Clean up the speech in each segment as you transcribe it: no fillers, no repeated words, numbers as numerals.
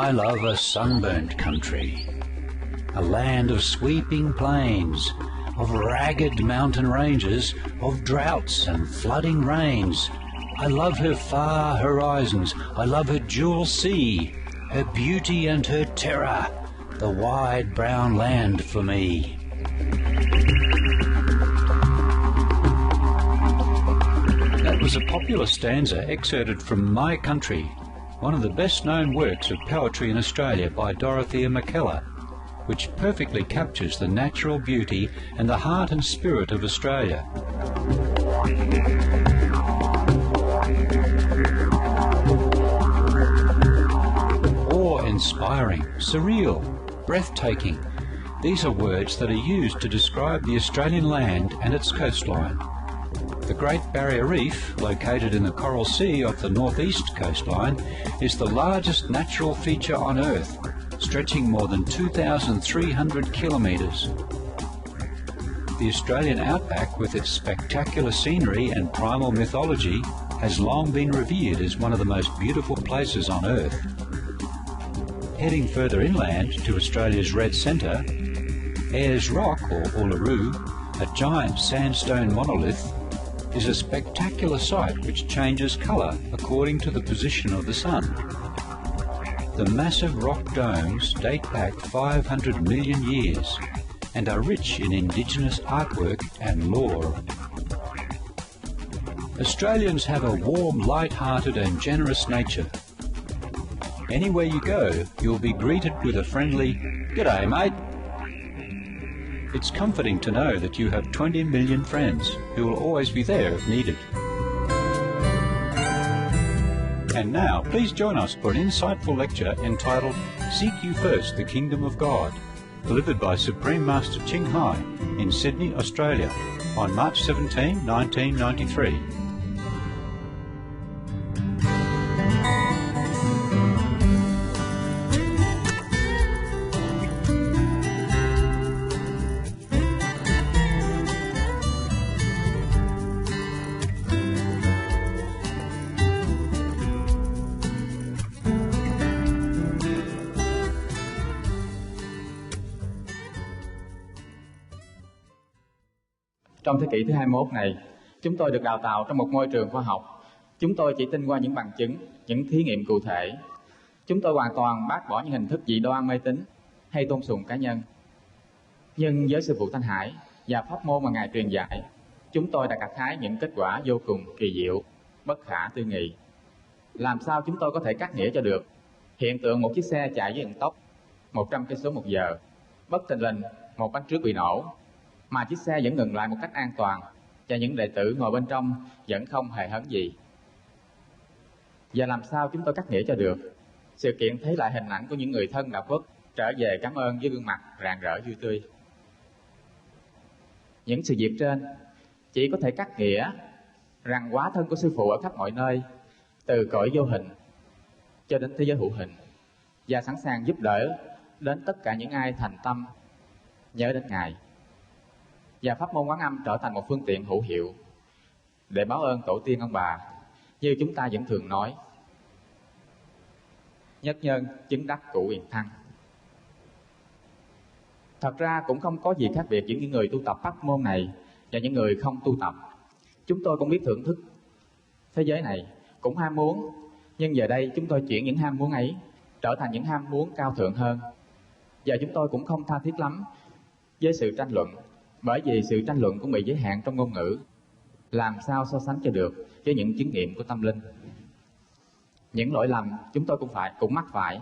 I love a sunburnt country, a land of sweeping plains, of ragged mountain ranges, of droughts and flooding rains. I love her far horizons, I love her jewel sea, her beauty and her terror, the wide brown land for me. That was a popular stanza excerpted from My Country, one of the best-known works of poetry in Australia by Dorothea McKellar, which perfectly captures the natural beauty and the heart and spirit of Australia. Awe-inspiring, surreal, breathtaking. These are words that are used to describe the Australian land and its coastline. The Great Barrier Reef, located in the Coral Sea off the northeast coastline, is the largest natural feature on Earth, stretching more than 2,300 kilometres. The Australian outback, with its spectacular scenery and primal mythology, has long been revered as one of the most beautiful places on Earth. Heading further inland to Australia's Red Centre, Ayers Rock, or Uluru, a giant sandstone monolith, is a spectacular sight which changes colour according to the position of the sun. The massive rock domes date back 500 million years and are rich in indigenous artwork and lore. Australians have a warm, light-hearted and generous nature. Anywhere you go, you'll be greeted with a friendly, "G'day, mate." It's comforting to know that you have 20 million friends who will always be there if needed. And now, please join us for an insightful lecture entitled Seek You First the Kingdom of God, delivered by Supreme Master Ching in Sydney, Australia, on March 17, 1993. Trong thế kỷ thứ 21 này, chúng tôi được đào tạo trong một môi trường khoa học. Chúng tôi chỉ tin qua những bằng chứng, những thí nghiệm cụ thể. Chúng tôi hoàn toàn bác bỏ những hình thức dị đoan mê tín hay tôn sùng cá nhân. Nhưng với sư phụ Thanh Hải và pháp môn mà Ngài truyền dạy, chúng tôi đã gặt hái những kết quả vô cùng kỳ diệu, bất khả tư nghị. Làm sao chúng tôi có thể cắt nghĩa cho được hiện tượng một chiếc xe chạy với vận tốc 100 cây số một giờ, bất thình lình một bánh trước bị nổ, mà chiếc xe vẫn ngừng lại một cách an toàn và những đệ tử ngồi bên trong vẫn không hề hấn gì? Và làm sao chúng tôi cắt nghĩa cho được sự kiện thấy lại hình ảnh của những người thân đã khuất trở về cảm ơn với gương mặt rạng rỡ vui tươi? Những sự việc trên chỉ có thể cắt nghĩa rằng hóa thân của sư phụ ở khắp mọi nơi, từ cõi vô hình cho đến thế giới hữu hình, và sẵn sàng giúp đỡ đến tất cả những ai thành tâm nhớ đến Ngài. Và pháp môn Quán Âm trở thành một phương tiện hữu hiệu để báo ơn tổ tiên ông bà, như chúng ta vẫn thường nói: nhất nhân chứng đắc cụ hiền thăng. Thật ra cũng không có gì khác biệt giữa những người tu tập pháp môn này và những người không tu tập. Chúng tôi cũng biết thưởng thức thế giới này, cũng ham muốn, nhưng giờ đây chúng tôi chuyển những ham muốn ấy trở thành những ham muốn cao thượng hơn. Và chúng tôi cũng không tha thiết lắm với sự tranh luận, bởi vì sự tranh luận cũng bị giới hạn trong ngôn ngữ. Làm sao so sánh cho được với những chứng nghiệm của tâm linh? Những lỗi lầm chúng tôi cũng mắc phải,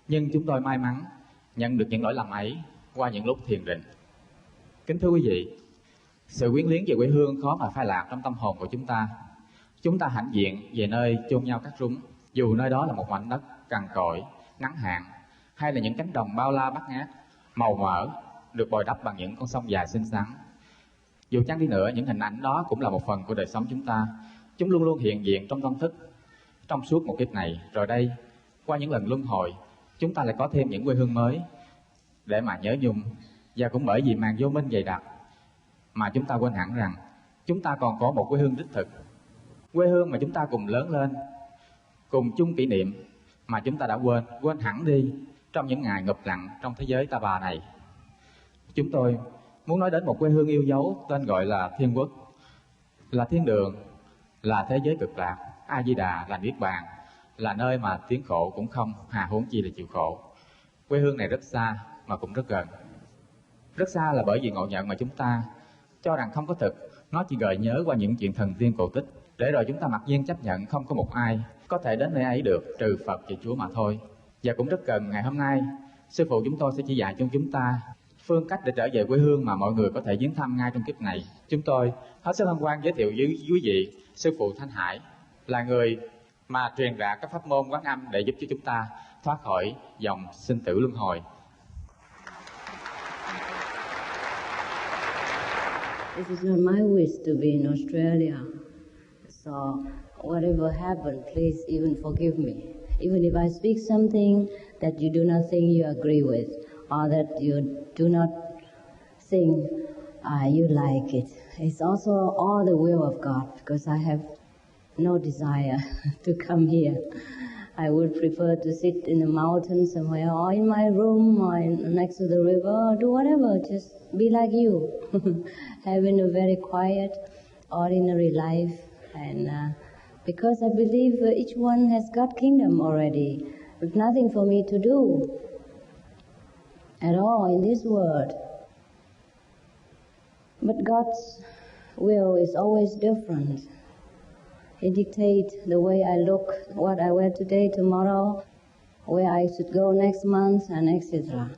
nhưng chúng tôi may mắn nhận được những lỗi lầm ấy qua những lúc thiền định. Kính thưa quý vị, sự quyến luyến về quê hương khó mà phai lạc trong tâm hồn của chúng ta. Chúng ta hãnh diện về nơi chôn nhau cắt rúng, dù nơi đó là một mảnh đất cằn cỗi, ngắn hạn, hay là những cánh đồng bao la bát ngát, màu mỡ, được bồi đắp bằng những con sông dài xinh xắn. Dù chăng đi nữa, những hình ảnh đó cũng là một phần của đời sống chúng ta. Chúng luôn luôn hiện diện trong tâm thức trong suốt một kiếp này. Rồi đây, qua những lần luân hồi, chúng ta lại có thêm những quê hương mới để mà nhớ nhung. Và cũng bởi vì màn vô minh dày đặc mà chúng ta quên hẳn rằng chúng ta còn có một quê hương đích thực, quê hương mà chúng ta cùng lớn lên, cùng chung kỷ niệm, mà chúng ta đã quên hẳn đi trong những ngày ngụp lặng trong thế giới ta bà này. Chúng tôi muốn nói đến một quê hương yêu dấu tên gọi là thiên quốc, là thiên đường, là thế giới cực lạc, A Di Đà là niết bàn, là nơi mà tiếng khổ cũng không, hà huống chi là chịu khổ. Quê hương này rất xa mà cũng rất gần. Rất xa là bởi vì ngộ nhận mà chúng ta cho rằng không có thực, nó chỉ gợi nhớ qua những chuyện thần tiên cổ tích, để rồi chúng ta mặc nhiên chấp nhận không có một ai có thể đến nơi ấy được trừ Phật và Chúa mà thôi. Và cũng rất gần ngày hôm nay, sư phụ chúng tôi sẽ chỉ dạy cho chúng ta phương cách để trở về quê hương mà mọi người có thể viếng thăm ngay trong kiếp này. Chúng tôi hết sức hân hoan giới thiệu với quý vị sư phụ Thanh Hải, là người mà truyền rạ các pháp môn Quán Âm để giúp cho chúng ta thoát khỏi dòng sinh tử luân hồi. This is not my wish to be in Australia. So whatever happened, please even forgive me. Even if I speak something that you do not think you agree with, or that you do not think you like it. It's also all the will of God, because I have no desire to come here. I would prefer to sit in a mountain somewhere, or in my room, or next to the river, or do whatever, just be like you, having a very quiet, ordinary life. And because I believe each one has God's kingdom already, there's nothing for me to do at all in this world. But God's will is always different. He dictates the way I look, what I wear today, tomorrow, where I should go next month, and etc.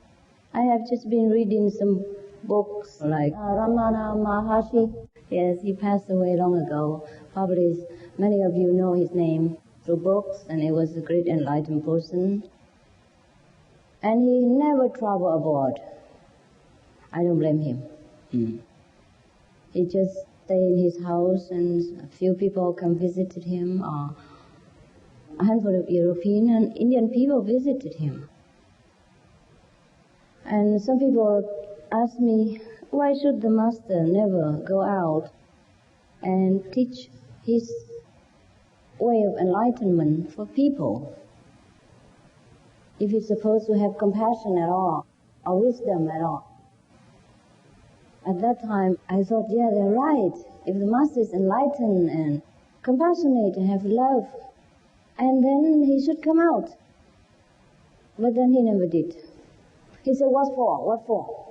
I have just been reading some books like Ramana Maharshi. Yes, he passed away long ago. Probably many of you know his name through books, and he was a great enlightened person. And he never traveled abroad. I don't blame him. He just stayed in his house, and a few people come visited him, or a handful of European and Indian people visited him. And some people ask me, why should the master never go out and teach his way of enlightenment for people? If he's supposed to have compassion at all, or wisdom at all. At that time, I thought, yeah, they're right. If the master is enlightened and compassionate and have love, and then he should come out. But then he never did. He said, what for? What for?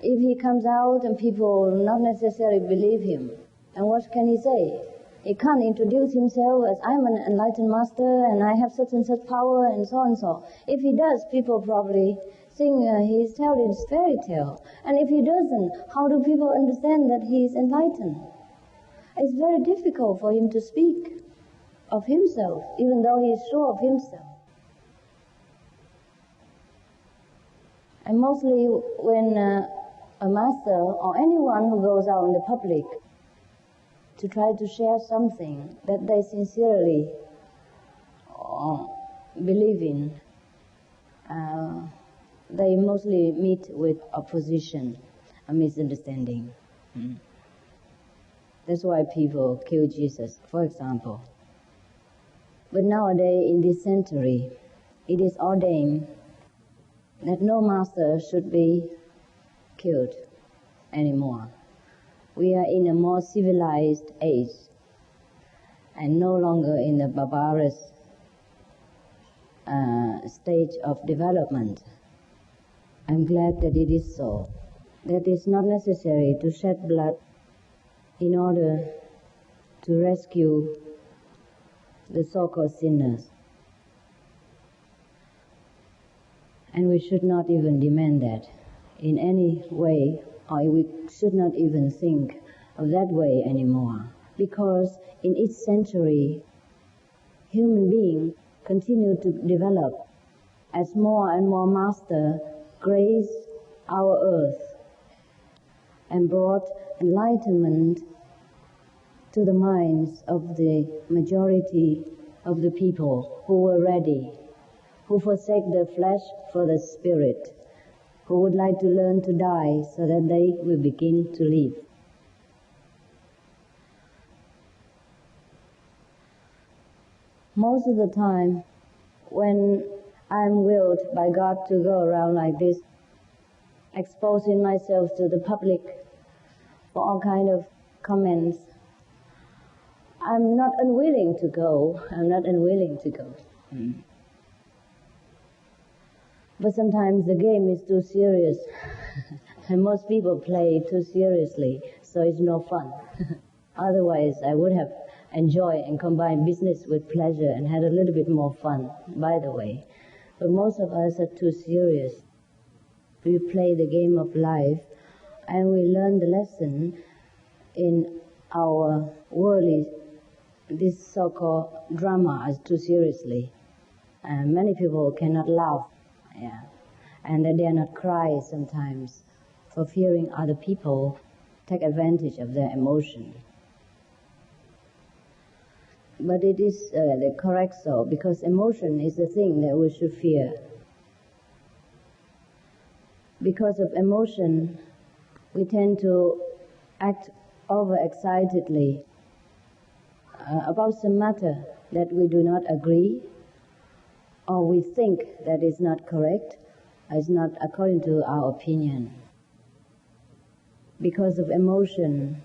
If he comes out and people will not necessarily believe him, and what can he say? He can't introduce himself as I'm an enlightened master and I have such and such power and so and so. If he does, people probably think he's telling his fairy tale. And if he doesn't, how do people understand that he's enlightened? It's very difficult for him to speak of himself, even though he's sure of himself. And mostly when a master or anyone who goes out in the public to try to share something that they sincerely believe in, they mostly meet with opposition, a misunderstanding. That's why people kill Jesus, for example. But nowadays, in this century, it is ordained that no master should be killed anymore. We are in a more civilized age and no longer in the barbarous stage of development. I'm glad that it is so. That it's not necessary to shed blood in order to rescue the so-called sinners. And we should not even demand that in any way, or we should not even think of that way anymore. Because in each century, human beings continue to develop as more and more masters grace our earth and brought enlightenment to the minds of the majority of the people who were ready, who forsake the flesh for the spirit, who would like to learn to die so that they will begin to live. Most of the time, when I'm willed by God to go around like this, exposing myself to the public for all kind of comments, I'm not unwilling to go. But sometimes the game is too serious, and most people play it too seriously, so it's no fun. Otherwise, I would have enjoyed and combined business with pleasure and had a little bit more fun, by the way. But most of us are too serious. We play the game of life, and we learn the lesson in our worldly, this so-called drama as too seriously. And many people cannot laugh, and they dare not cry sometimes for fearing other people take advantage of their emotion. But it is the correct so, because emotion is the thing that we should fear. Because of emotion, we tend to act overexcitedly about some matter that we do not agree, or we think that is not correct, is not according to our opinion. Because of emotion,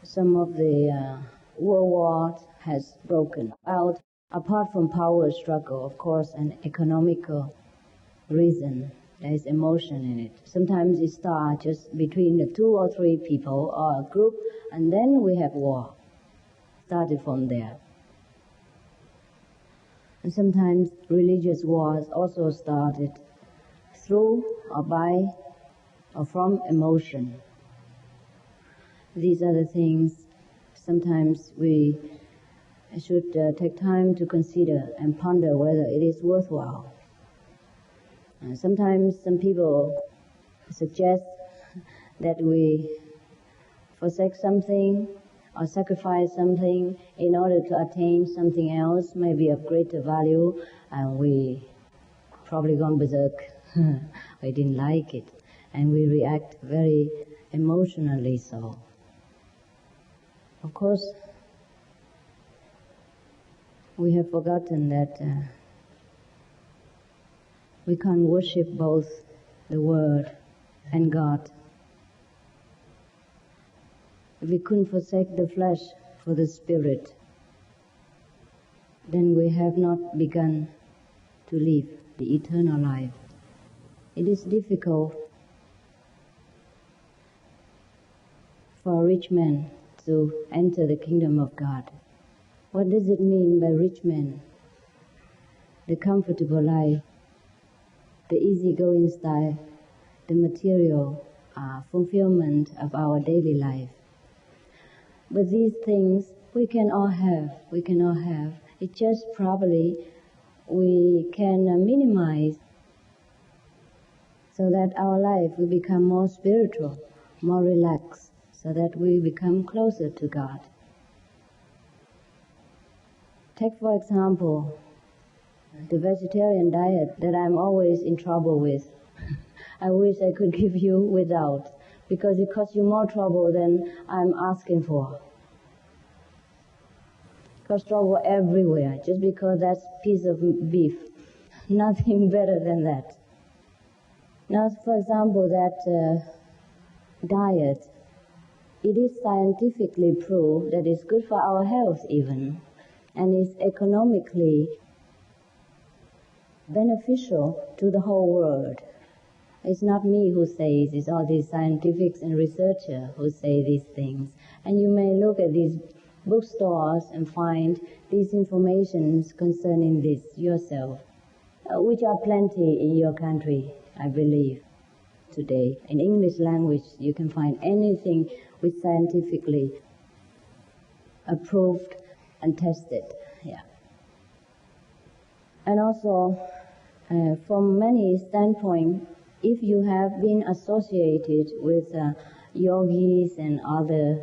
some of the world wars has broken out, apart from power struggle, of course, and economical reason. There is emotion in it. Sometimes it starts just between the 2 or 3 people or a group, and then we have war. Started from there. And sometimes religious wars also started through or by or from emotion. These are the things sometimes we should take time to consider and ponder whether it is worthwhile. Sometimes some people suggest that we forsake something or sacrifice something in order to attain something else, maybe of greater value, and we probably gone berserk. We didn't like it, and we react very emotionally so. Of course, we have forgotten that we can't worship both the Word and God. If we couldn't forsake the flesh for the Spirit, then we have not begun to live the eternal life. It is difficult for a rich man to enter the kingdom of God. What does it mean by rich man? The comfortable life, the easygoing style, the material fulfillment of our daily life. But these things we can all have. It's just probably we can minimize so that our life will become more spiritual, more relaxed, so that we become closer to God. Take, for example, the vegetarian diet that I'm always in trouble with. I wish I could give you without, because it costs you more trouble than I'm asking for. It costs trouble everywhere, just because that's a piece of beef. Nothing better than that. Now, for example, that diet, it is scientifically proved that it's good for our health even, and is economically beneficial to the whole world. It's not me who says, it's all these scientists and researchers who say these things. And you may look at these bookstores and find these informations concerning this yourself, which are plenty in your country, I believe, today. In English language, you can find anything which scientifically approved and tested. And also, from many standpoints, if you have been associated with yogis and other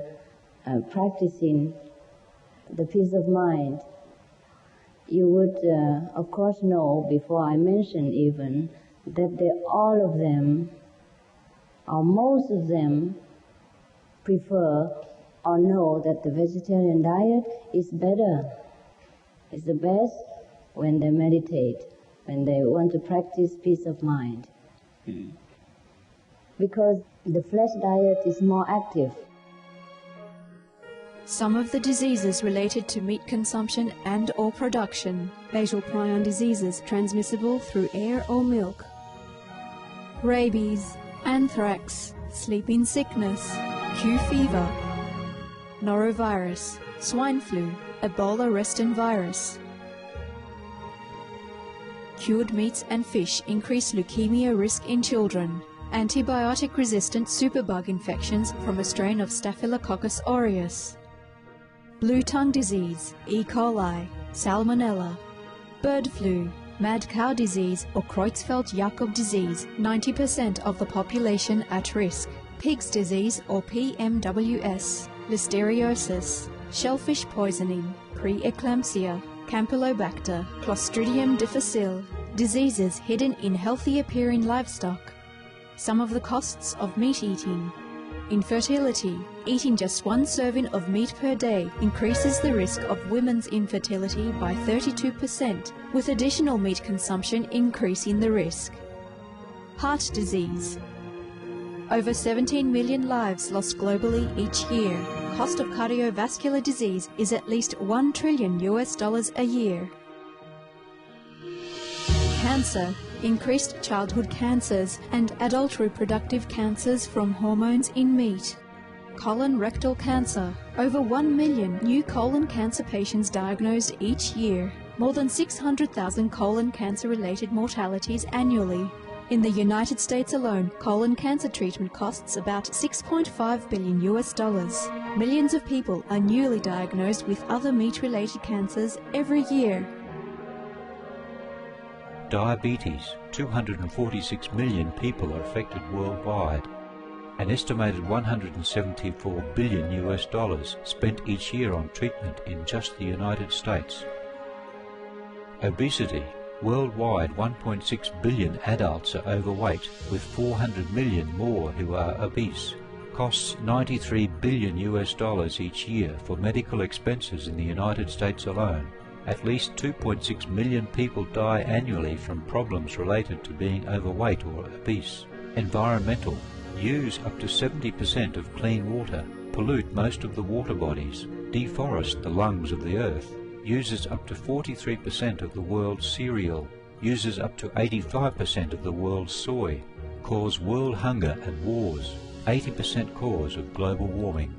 practicing the peace of mind, you would, of course, know, before I mention even, that all of them, or most of them, prefer or know that the vegetarian diet is better It's the best when they meditate, when they want to practice peace of mind. Because the flesh diet is more active. Some of the diseases related to meat consumption and or production. Basal prion diseases transmissible through air or milk. Rabies, anthrax, sleeping sickness, Q fever, norovirus, swine flu, Ebola reston virus. Cured meats and fish increase leukemia risk in children. Antibiotic-resistant superbug infections from a strain of Staphylococcus aureus. Blue tongue disease, E. coli, salmonella. Bird flu, mad cow disease or Creutzfeldt-Jakob disease, 90% of the population at risk. Pig's disease or PMWS, listeriosis, shellfish poisoning, preeclampsia, Campylobacter, Clostridium difficile, diseases hidden in healthy-appearing livestock. Some of the costs of meat eating. Infertility. Eating just one serving of meat per day increases the risk of women's infertility by 32%, with additional meat consumption increasing the risk. Heart disease. Over 17 million lives lost globally each year. Cost of cardiovascular disease is at least $1 trillion a year. Cancer. Increased childhood cancers and adult reproductive cancers from hormones in meat. Colon rectal cancer. Over 1 million new colon cancer patients diagnosed each year. More than 600,000 colon cancer-related mortalities annually. In the United States alone, colon cancer treatment costs about $6.5 billion. Millions of people are newly diagnosed with other meat-related cancers every year. Diabetes. 246 million people are affected worldwide. An estimated $174 billion spent each year on treatment in just the United States. Obesity. Worldwide, 1.6 billion adults are overweight, with 400 million more who are obese. Costs $93 billion each year for medical expenses in the United States alone. At least 2.6 million people die annually from problems related to being overweight or obese. Environmental. Use up to 70% of clean water. Pollute most of the water bodies. Deforest the lungs of the earth. Uses up to 43% of the world's cereal. Uses up to 85% of the world's soy. Cause world hunger and wars. 80% cause of global warming.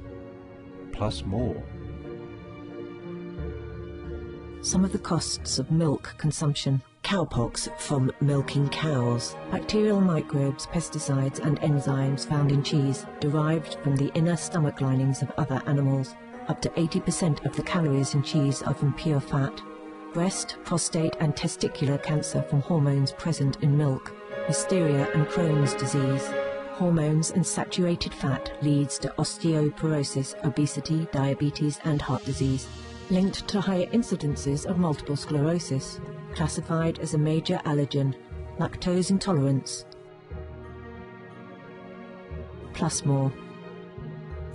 Plus more. Some of the costs of milk consumption. Cowpox from milking cows. Bacterial microbes, pesticides and enzymes found in cheese derived from the inner stomach linings of other animals. Up to 80% of the calories in cheese are from pure fat. Breast, prostate and testicular cancer from hormones present in milk. Hysteria and Crohn's disease. Hormones and saturated fat leads to osteoporosis, obesity, diabetes and heart disease. Linked to higher incidences of multiple sclerosis. Classified as a major allergen. Lactose intolerance. Plus more.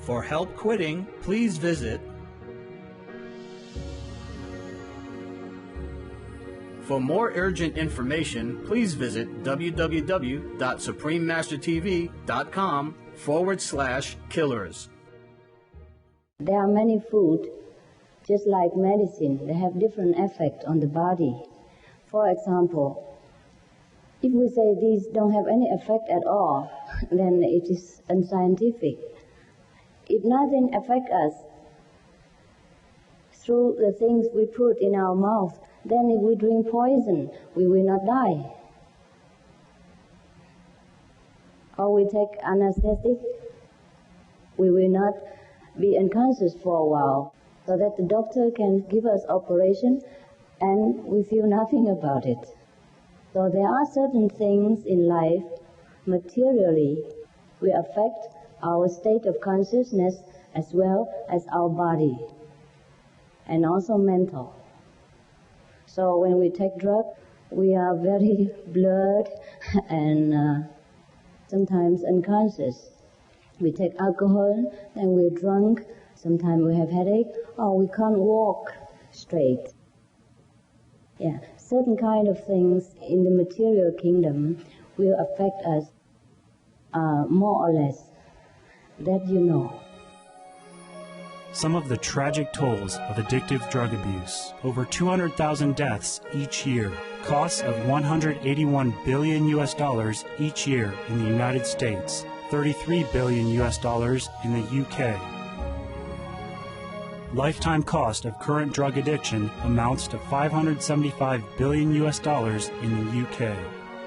For help quitting, please visit. For more urgent information, please visit www.suprememastertv.com/killers. There are many food, just like medicine, they have different effect on the body. For example, if we say these don't have any effect at all, then it is unscientific. If nothing affects us through the things we put in our mouth, then if we drink poison, we will not die. Or we take anesthetic, we will not be unconscious for a while, so that the doctor can give us operation and we feel nothing about it. So there are certain things in life, materially, will affect our state of consciousness as well as our body, and also mental. So when we take drugs, we are very blurred and sometimes unconscious. We take alcohol, then we're drunk, sometimes we have headache, or we can't walk straight. Yeah, certain kind of things in the material kingdom will affect us more or less. That you know. Some of the tragic tolls of addictive drug abuse. Over 200,000 deaths each year. Costs of $181 billion each year in the United States. $33 billion in the UK. Lifetime cost of current drug addiction amounts to $575 billion in the UK.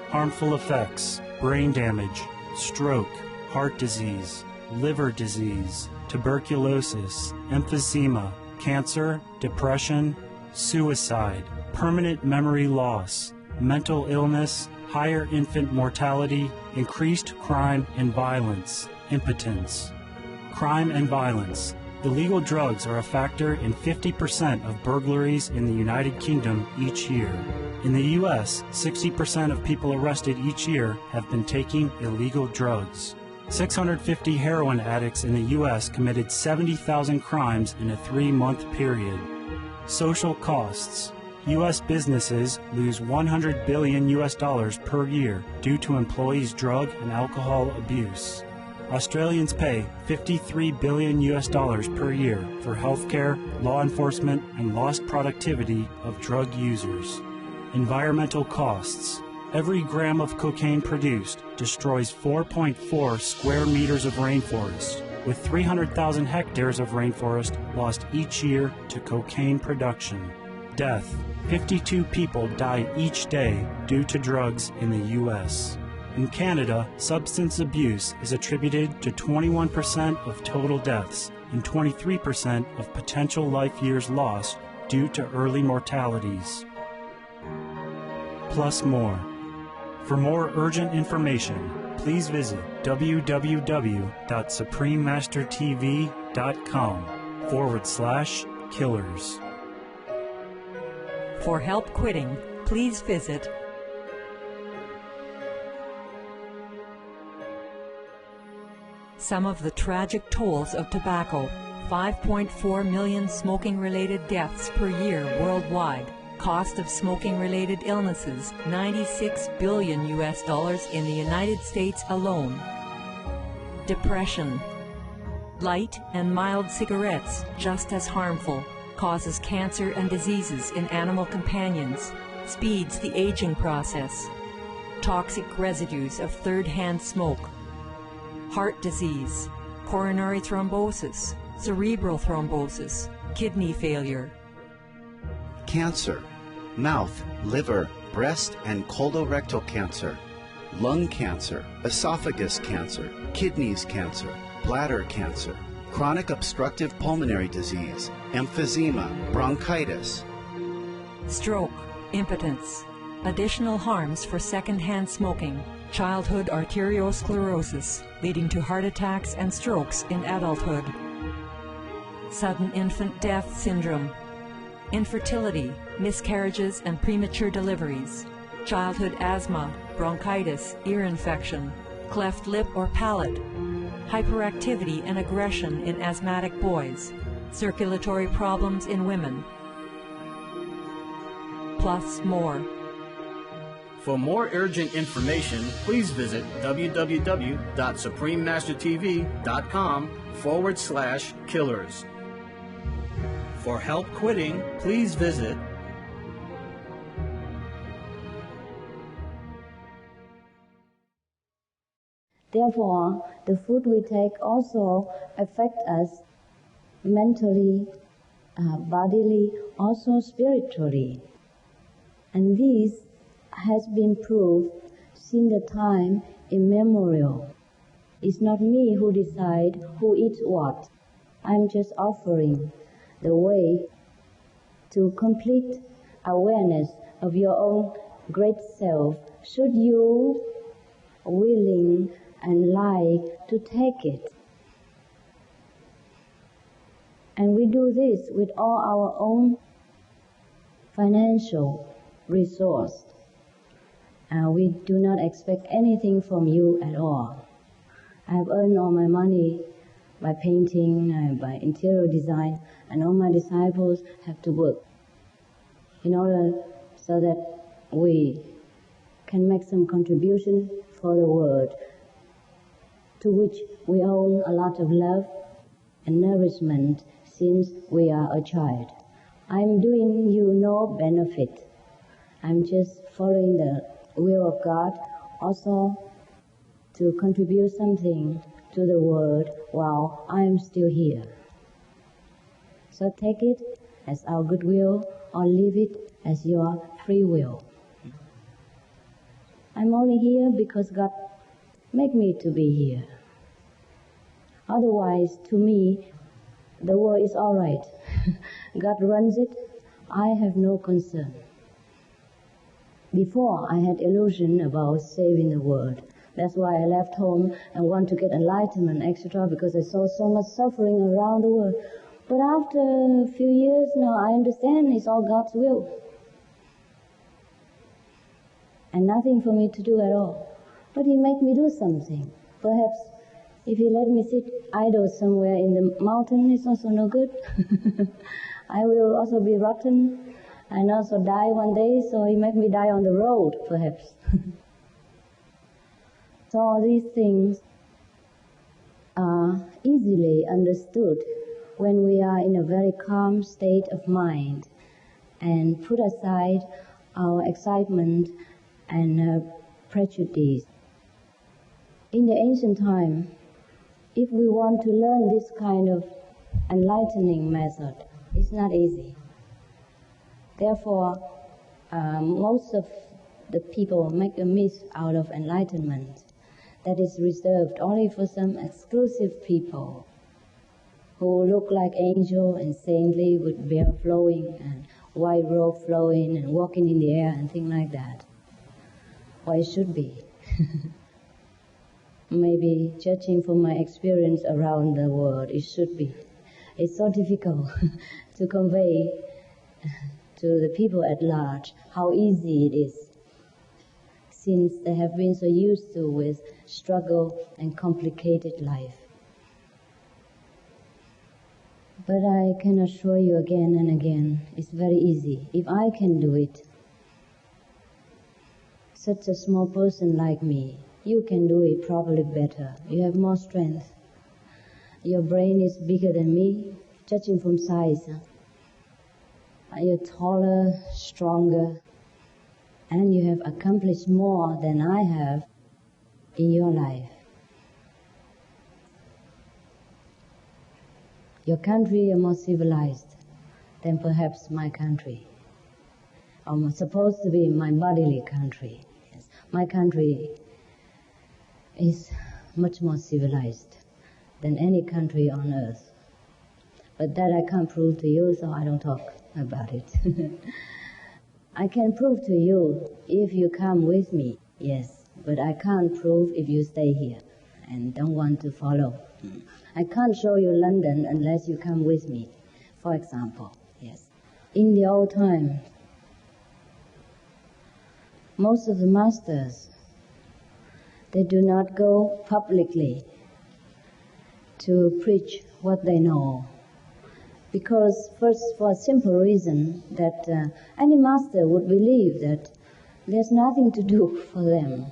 Harmful effects: brain damage, stroke, heart disease, liver disease, tuberculosis, emphysema, cancer, depression, suicide, permanent memory loss, mental illness, higher infant mortality, increased crime and violence, impotence. Crime and violence. Illegal drugs are a factor in 50% of burglaries in the United Kingdom each year. In the U.S., 60% of people arrested each year have been taking illegal drugs. 650 heroin addicts in the U.S. committed 70,000 crimes in a 3-month period. Social costs. U.S. businesses lose $100 billion per year due to employees' drug and alcohol abuse. Australians pay $53 billion per year for healthcare, law enforcement, and lost productivity of drug users. Environmental costs. Every gram of cocaine produced destroys 4.4 square meters of rainforest, with 300,000 hectares of rainforest lost each year to cocaine production. Death. 52 people die each day due to drugs in the U.S. In Canada, substance abuse is attributed to 21% of total deaths and 23% of potential life years lost due to early mortalities. Plus more. For more urgent information, please visit www.suprememastertv.com/killers. For help quitting, please visit some of the tragic tolls of tobacco. 5.4 million smoking-related deaths per year worldwide. Cost of smoking-related illnesses, $96 billion in the United States alone. Depression. Light and mild cigarettes, just as harmful, causes cancer and diseases in animal companions, speeds the aging process. Toxic residues of third-hand smoke. Heart disease, coronary thrombosis, cerebral thrombosis, kidney failure. Cancer, mouth, liver, breast and colorectal cancer, lung cancer, esophagus cancer, kidneys cancer, bladder cancer, chronic obstructive pulmonary disease, emphysema, bronchitis. Stroke, impotence, additional harms for second-hand smoking, childhood arteriosclerosis, leading to heart attacks and strokes in adulthood. Sudden infant death syndrome, infertility, miscarriages and premature deliveries, childhood asthma, bronchitis, ear infection, cleft lip or palate, hyperactivity and aggression in asthmatic boys, circulatory problems in women. Plus more. For more urgent information, please visit www.suprememastertv.com/killers. For help quitting, please visit Therefore, the food we take also affects us mentally, bodily, also spiritually. And this has been proved since the time immemorial. It's not me who decide who eats what. I'm just offering the way to complete awareness of your own great self, should you willing and like to take it. And we do this with all our own financial resource. We do not expect anything from you at all. I have earned all my money by painting, by interior design, and all my disciples have to work in order so that we can make some contribution for the world, to which we owe a lot of love and nourishment since we are a child. I'm doing you no benefit. I'm just following the will of God, also to contribute something to the world while I'm still here. So take it as our goodwill or leave it as your free will. I'm only here because God made me to be here. Otherwise, to me, the world is all right. God runs it. I have no concern. Before, I had illusion about saving the world. That's why I left home and want to get enlightenment, etc., because I saw so much suffering around the world. But after a few years now, I understand it's all God's will. And nothing for me to do at all. But He made me do something. Perhaps if He let me sit idle somewhere in the mountain, it's also no good. I will also be rotten and also die one day, so He made me die on the road, perhaps. So all these things are easily understood when we are in a very calm state of mind and put aside our excitement and prejudice. In the ancient time, if we want to learn this kind of enlightening method, it's not easy. Therefore, most of the people make a myth out of enlightenment that is reserved only for some exclusive people who look like angel and saintly with beard flowing and white robe flowing and walking in the air and things like that. Or it should be. Maybe judging from my experience around the world, it should be. It's so difficult to convey to the people at large how easy it is, since they have been so used to with struggle and complicated life. But I can assure you again and again, it's very easy. If I can do it, such a small person like me, you can do it probably better. You have more strength. Your brain is bigger than me, judging from size. You're taller, stronger, and you have accomplished more than I have in your life. Your country is more civilized than perhaps my country, or supposed to be my bodily country. Yes. My country is much more civilized than any country on earth. But that I can't prove to you, so I don't talk about it. I can prove to you if you come with me, yes, but I can't prove if you stay here and don't want to follow. I can't show you London unless you come with me, for example, yes. In the old time, most of the masters, they do not go publicly to preach what they know. Because first, for a simple reason, that any master would believe that there's nothing to do for them.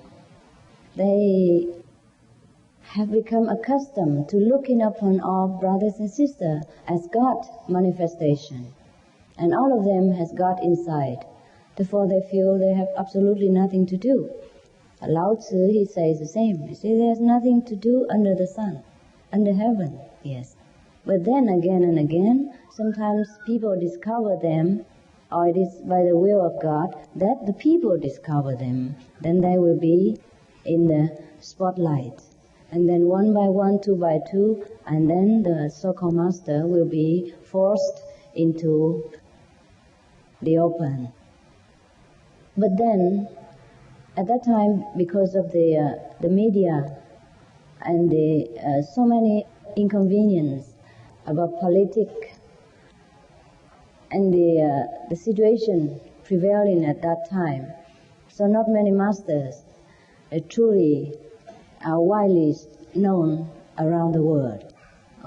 They have become accustomed to looking upon all brothers and sisters as God manifestation. And all of them has God inside. Therefore they feel they have absolutely nothing to do. Lao Tzu, he says the same. He says there's nothing to do under the sun, under heaven, yes. But then again and again, sometimes people discover them, or it is by the will of God that the people discover them. Then they will be in the spotlight. And then one by one, two by two, and then the so-called master will be forced into the open. But then, at that time, because of the media and the so many inconvenience about politics and the situation prevailing at that time, so not many masters truly are widely known around the world.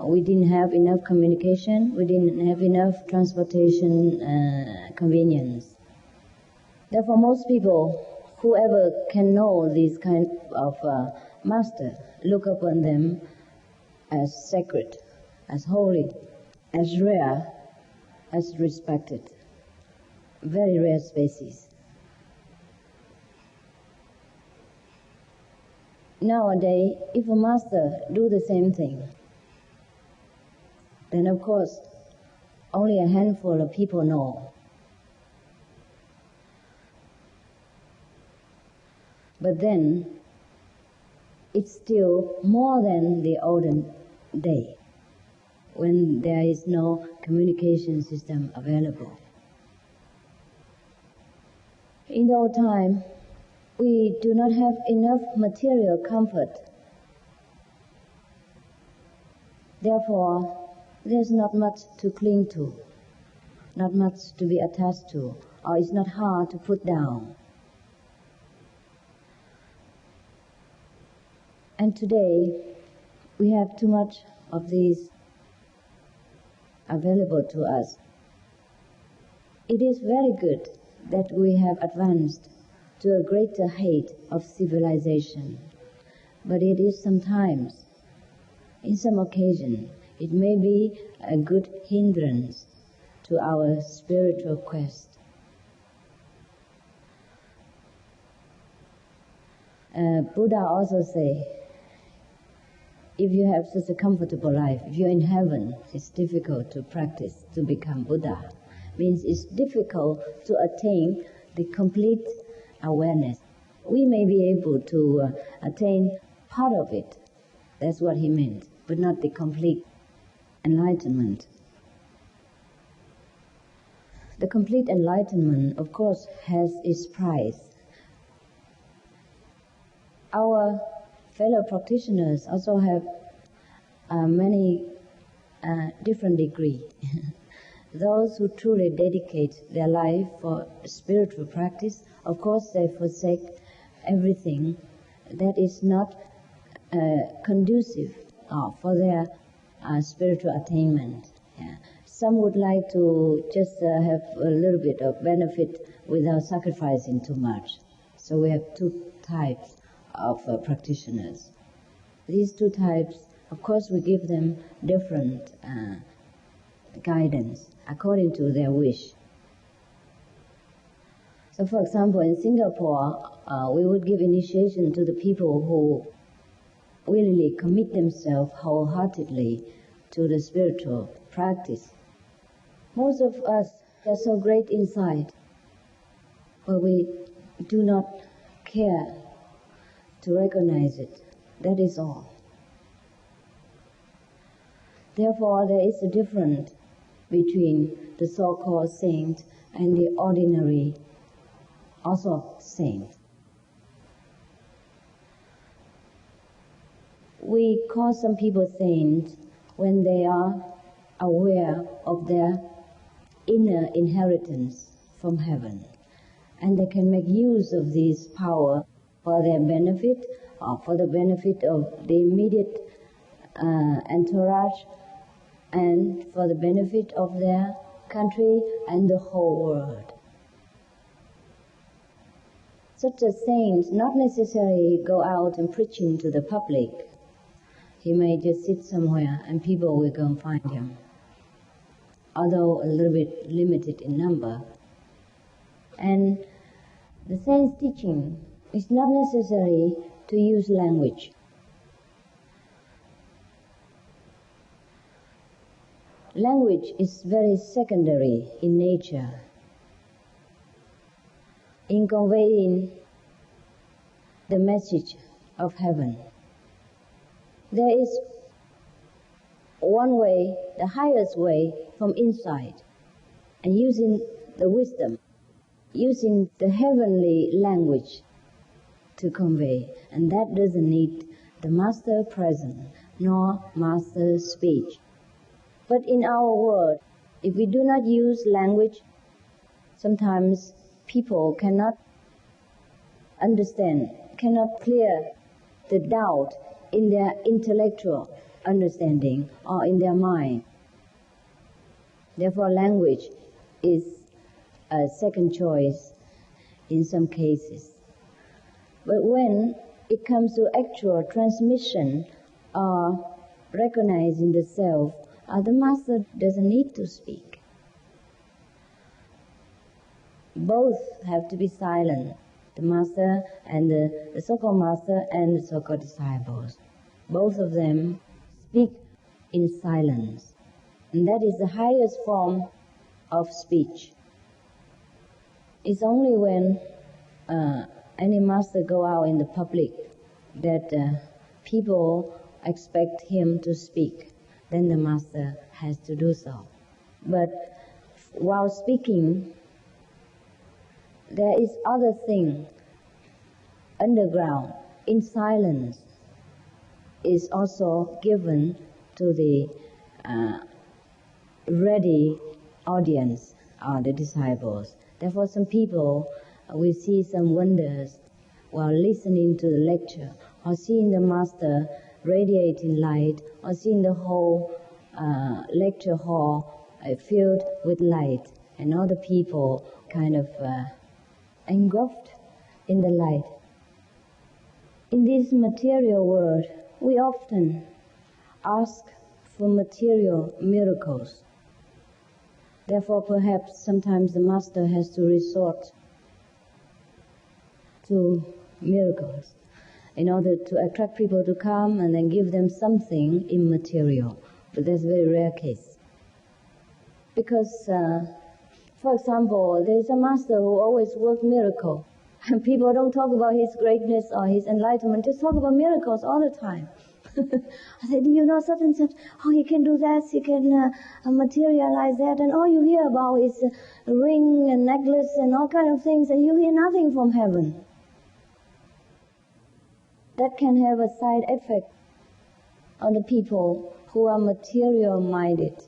We didn't have enough communication, we didn't have enough transportation convenience. Therefore, most people, whoever can know this kind of master, look upon them as sacred, as holy, as rare, as respected. Very rare species. Nowadays, if a master do the same thing, then of course only a handful of people know. But then it's still more than the olden day, when there is no communication system available. In the old time, we do not have enough material comfort. Therefore, there's not much to cling to, not much to be attached to, or it's not hard to put down. And today, we have too much of these available to us. It is very good that we have advanced to a greater height of civilization, but it is sometimes, in some occasion, it may be a good hindrance to our spiritual quest. Buddha also say, if you have such a comfortable life, if you're in heaven, it's difficult to practice to become Buddha. Means it's difficult to attain the complete awareness. We may be able to attain part of it. That's what he meant, but not the complete enlightenment. The complete enlightenment, of course, has its price. Our fellow practitioners also have many different degrees. Those who truly dedicate their life for spiritual practice, of course they forsake everything that is not conducive for their spiritual attainment. Yeah. Some would like to just have a little bit of benefit without sacrificing too much. So we have two types of practitioners. These two types, of course, we give them different guidance according to their wish. So, for example, in Singapore, we would give initiation to the people who willingly commit themselves wholeheartedly to the spiritual practice. Most of us have so great insight, but we do not care to recognize it. That is all. Therefore, there is a difference between the so-called saint and the ordinary, also saint. We call some people saints when they are aware of their inner inheritance from heaven, and they can make use of this power for their benefit or for the benefit of the immediate entourage and for the benefit of their country and the whole world. Such a saint not necessarily go out and preaching to the public. He may just sit somewhere and people will go and find him, although a little bit limited in number. And the saint's teaching is not necessary to use language. Language is very secondary in nature, in conveying the message of heaven. There is one way, the highest way, from inside, and using the wisdom, using the heavenly language to convey, and that doesn't need the master present nor master speech. But in our world, if we do not use language, sometimes people cannot understand, cannot clear the doubt in their intellectual understanding or in their mind. Therefore, language is a second choice. in some cases. But when it comes to actual transmission or recognizing the self, the master doesn't need to speak. Both have to be silent, the master and the so-called master and the so-called disciples. Both of them speak in silence. And that is the highest form of speech. It's only when any master go out in the public that people expect him to speak, then the master has to do so. But while speaking, there is other thing underground, in silence, is also given to the ready audience, or the disciples. Therefore, some people will see some wonders while listening to the lecture, or seeing the master radiating light, or seeing the whole lecture hall filled with light, and all the people kind of engulfed in the light. In this material world, we often ask for material miracles. Therefore, perhaps sometimes the master has to resort to miracles in order to attract people to come and then give them something immaterial. But that's a very rare case. Because, for example, there's a master who always works miracle. And people don't talk about his greatness or his enlightenment, just talk about miracles all the time. I said, do you know such and such? Oh, he can do that, he can materialize that, and all you hear about is a ring and necklace and all kind of things, and you hear nothing from heaven. That can have a side effect on the people who are material-minded,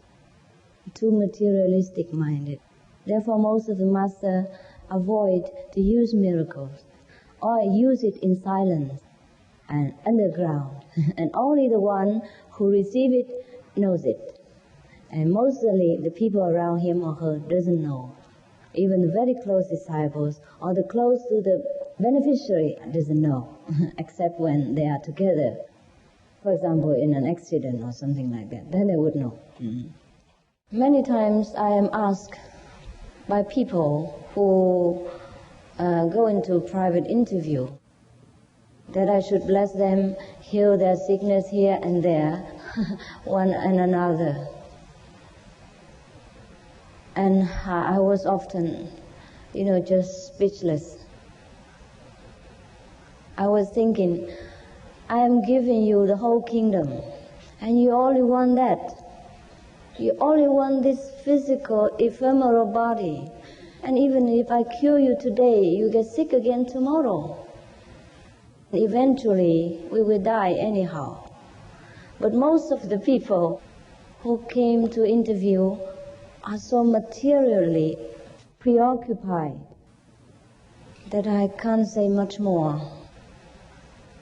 too materialistic-minded. Therefore, most of the masters avoid to use miracles, or use it in silence and underground, and only the one who receives it knows it. And mostly the people around him or her doesn't know. Even the very close disciples or the close to the beneficiary doesn't know, except when they are together. For example, in an accident or something like that, then they would know. Many times I am asked by people who go into a private interview that I should bless them, heal their sickness here and there, one and another. And I was often, just speechless. I was thinking, I am giving you the whole kingdom, and you only want that. You only want this physical, ephemeral body. And even if I cure you today, you get sick again tomorrow. Eventually, we will die anyhow. But most of the people who came to interview are so materially preoccupied that I can't say much more.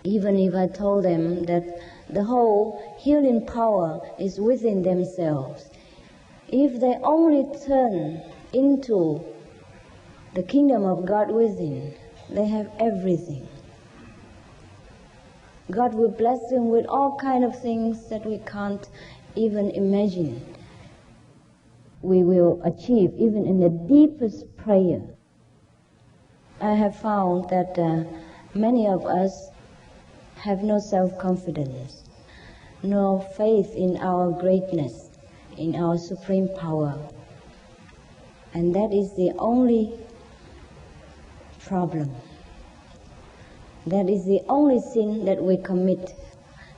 Even if I told them that the whole healing power is within themselves. If they only turn into the kingdom of God within, they have everything. God will bless them with all kinds of things that we can't even imagine. We will achieve even in the deepest prayer. I have found that many of us have no self-confidence, no faith in our greatness, in our supreme power. And that is the only problem. That is the only sin that we commit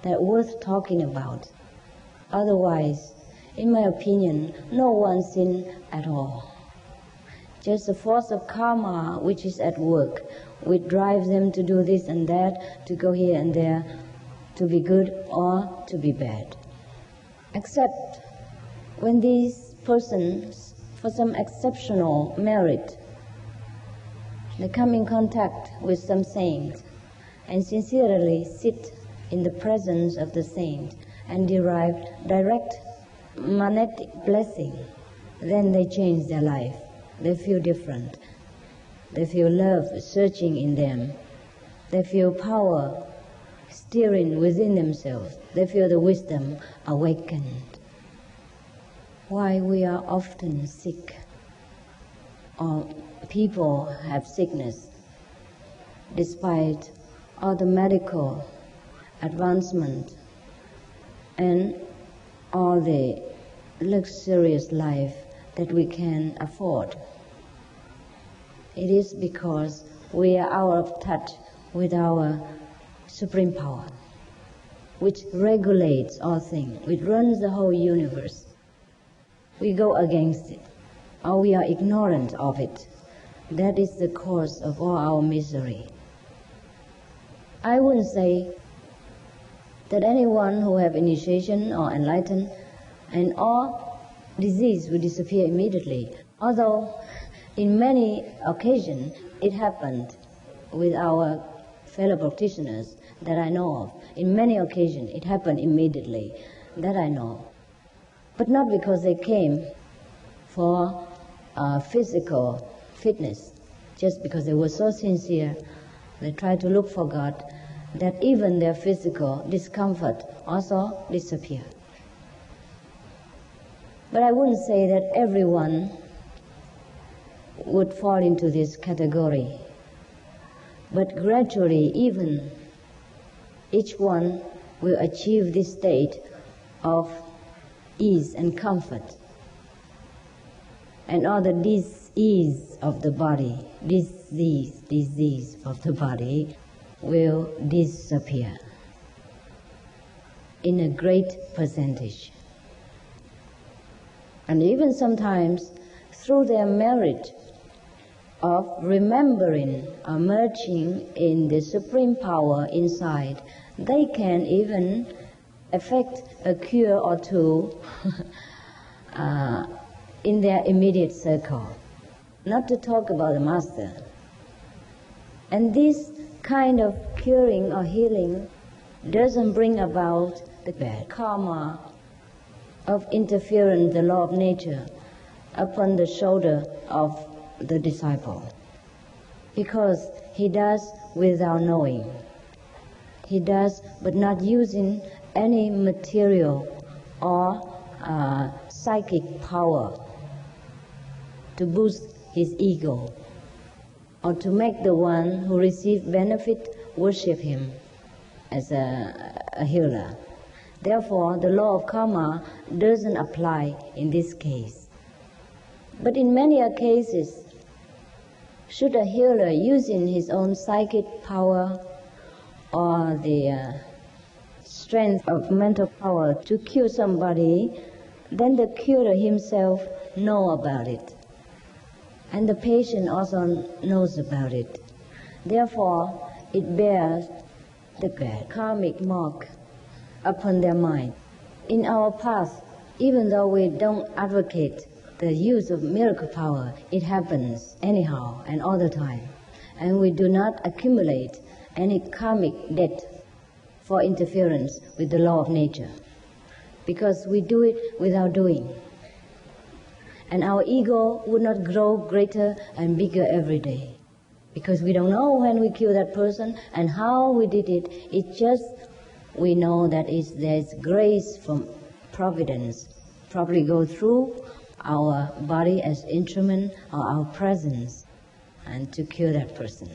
that worth talking about. Otherwise, in my opinion, no one sin at all. Just the force of karma which is at work, which drives them to do this and that, to go here and there, to be good or to be bad. Except when these persons, for some exceptional merit, they come in contact with some saint and sincerely sit in the presence of the saint and derive direct magnetic blessing, then they change their life. They feel different. They feel love surging in them. They feel power stirring within themselves. They feel the wisdom awakened. Why we are often sick, or people have sickness, despite all the medical advancement and all the luxurious life that we can afford. It is because we are out of touch with our supreme power, which regulates all things, which runs the whole universe. We go against it, or we are ignorant of it. That is the cause of all our misery. I wouldn't say that anyone who have initiation or enlightened and all disease will disappear immediately, although in many occasions it happened with our fellow practitioners that I know of. In many occasions it happened immediately, that I know. But not because they came for physical fitness, just because they were so sincere, they tried to look for God, that even their physical discomfort also disappeared. But I wouldn't say that everyone would fall into this category. But gradually, even each one will achieve this state of ease and comfort. And all the disease of the body, disease of the body will disappear in a great percentage. And even sometimes through their merit of remembering or merging in the supreme power inside, they can even effect a cure or two in their immediate circle, not to talk about the master. And this kind of curing or healing doesn't bring about the bad karma of interference, the law of nature, upon the shoulder of the disciple, because he does without knowing. He does, but not using any material or psychic power to boost his ego or to make the one who receives benefit worship him as a healer. Therefore, the law of karma doesn't apply in this case. But in many cases, should a healer using his own psychic power or the strength of mental power to cure somebody, then the curer himself knows about it. And the patient also knows about it. Therefore, it bears the bad karmic mark upon their mind. In our path, even though we don't advocate the use of miracle power, it happens anyhow and all the time. And we do not accumulate any karmic debt for interference with the law of nature, because we do it without doing. And our ego would not grow greater and bigger every day, because we don't know when we kill that person and how we did it. It's just we know that there's grace from providence probably go through our body as instrument or our presence and to cure that person.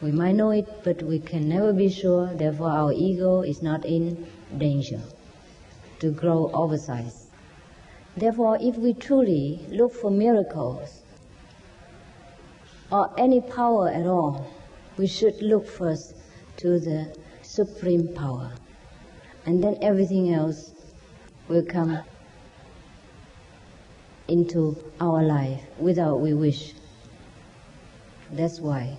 We might know it, but we can never be sure. Therefore, our ego is not in danger to grow oversized. Therefore, if we truly look for miracles or any power at all, we should look first to the supreme power, and then everything else will come into our life without we wish. That's why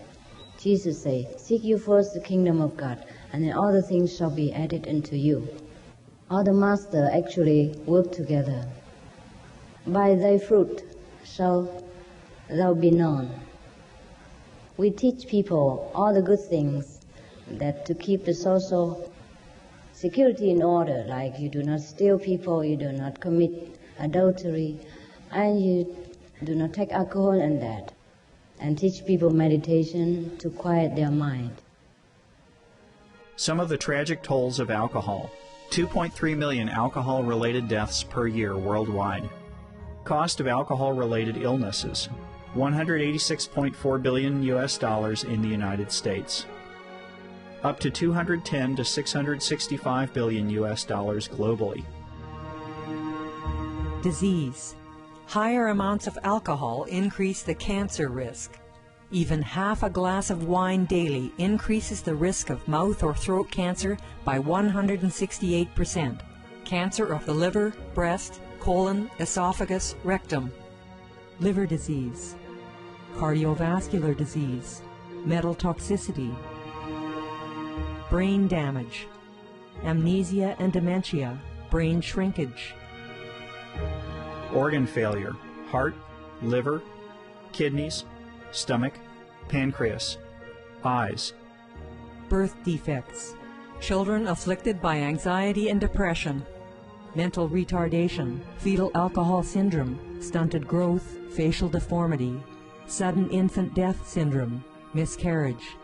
Jesus said, "Seek you first the kingdom of God, and then all the things shall be added unto you." All the masters actually work together. By thy fruit shall thou be known. We teach people all the good things that to keep the social security in order, like you do not steal people, you do not commit adultery, and you do not take alcohol and that. and teach people meditation to quiet their mind. Some of the tragic tolls of alcohol. 2.3 million alcohol-related deaths per year worldwide. Cost of alcohol-related illnesses. $186.4 billion in the United States. Up to $210 to $665 billion globally. Disease. Higher amounts of alcohol increase the cancer risk. Even half a glass of wine daily increases the risk of mouth or throat cancer by 168%. Cancer of the liver, breast, colon, esophagus, rectum. Liver disease. Cardiovascular disease. Metal toxicity. Brain damage. Amnesia and dementia. Brain shrinkage. Organ failure. Heart, liver, kidneys, stomach, pancreas, eyes. Birth defects. Children afflicted by anxiety and depression. Mental retardation, fetal alcohol syndrome, stunted growth, facial deformity, sudden infant death syndrome, miscarriage.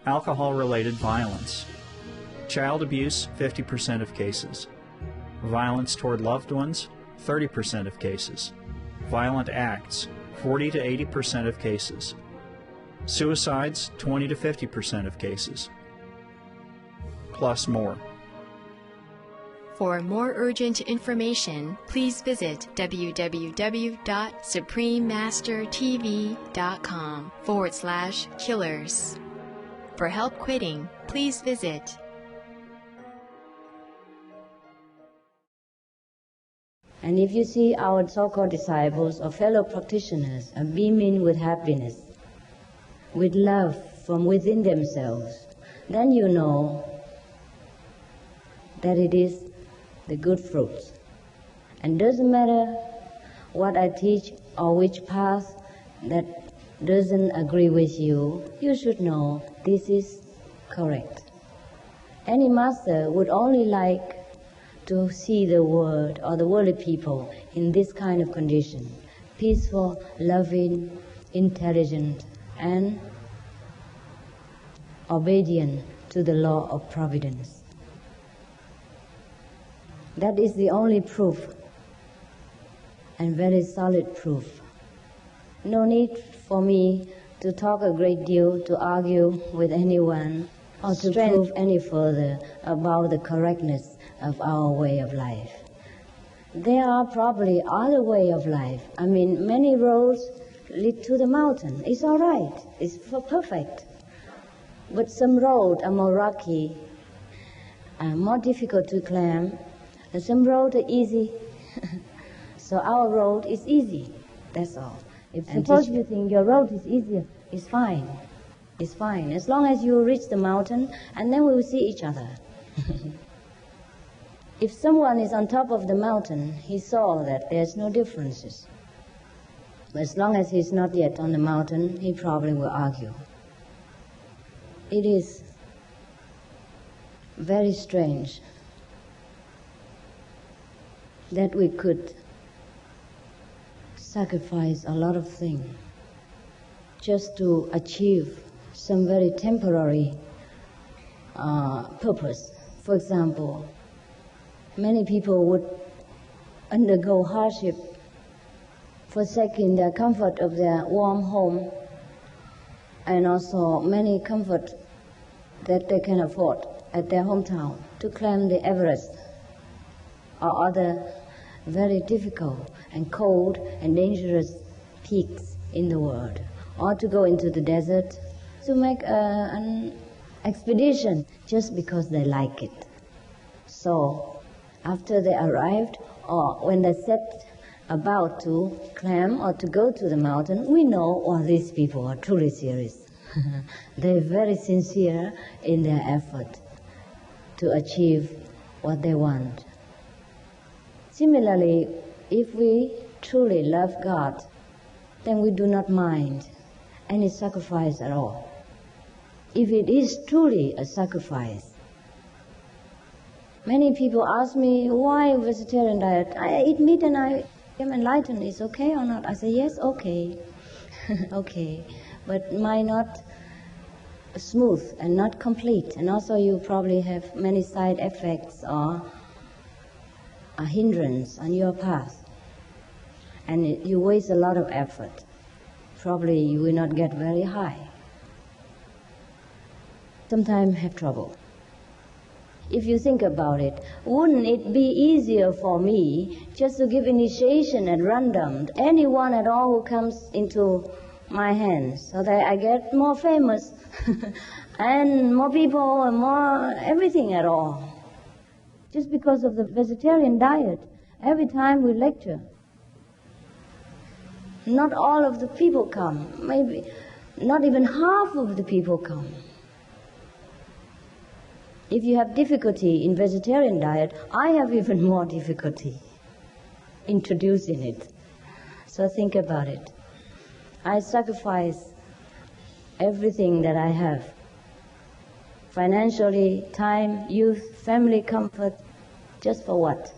Alcohol-related violence. Child abuse, 50% of cases. Violence toward loved ones, 30% of cases. Violent acts, 40 to 80% of cases. Suicides, 20 to 50% of cases. Plus more. For more urgent information, please visit www.suprememastertv.com/killers. For help quitting, please visit And if you see our so-called disciples or fellow practitioners are beaming with happiness, with love from within themselves, then you know that it is the good fruits. And doesn't matter what I teach or which path that doesn't agree with you, you should know this is correct. Any master would only like to see the world or the worldly people in this kind of condition, peaceful, loving, intelligent, and obedient to the law of providence. That is the only proof, and very solid proof. No need for me to talk a great deal, to argue with anyone, or to prove any further about the correctness of our way of life. There are probably other way of life. I mean, many roads lead to the mountain. It's all right. It's perfect. But some roads are more rocky, more difficult to climb, and some roads are easy. So our road is easy. That's all. If suppose you think your road is easier, it's fine. It's fine. As long as you reach the mountain, and then we will see each other. If someone is on top of the mountain, he saw that there's no differences. But as long as he's not yet on the mountain, he probably will argue. It is very strange that we could sacrifice a lot of things just to achieve some very temporary purpose. For example, many people would undergo hardship, forsaking the comfort of their warm home and also many comfort that they can afford at their hometown to climb the Everest or other very difficult and cold and dangerous peaks in the world, or to go into the desert to make an expedition just because they like it. So after they arrived, or when they set about to climb or to go to the mountain, we know, oh, these people are truly serious. They're very sincere in their effort to achieve what they want. Similarly, if we truly love God, then we do not mind any sacrifice at all. If it is truly a sacrifice. Many people ask me, why vegetarian diet? I eat meat and I am enlightened is okay or not? I say, yes, okay. Okay. But mine not smooth and not complete. And also you probably have many side effects or a hindrance on your path. And you waste a lot of effort. Probably you will not get very high. Sometimes have trouble. If you think about it, wouldn't it be easier for me just to give initiation at random to anyone at all who comes into my hands, so that I get more famous and more people and more everything at all? Just because of the vegetarian diet, every time we lecture, not all of the people come, maybe not even half of the people come. If you have difficulty in vegetarian diet, I have even more difficulty introducing it. So think about it. I sacrifice everything that I have. Financially, time, youth, family comfort, just for what?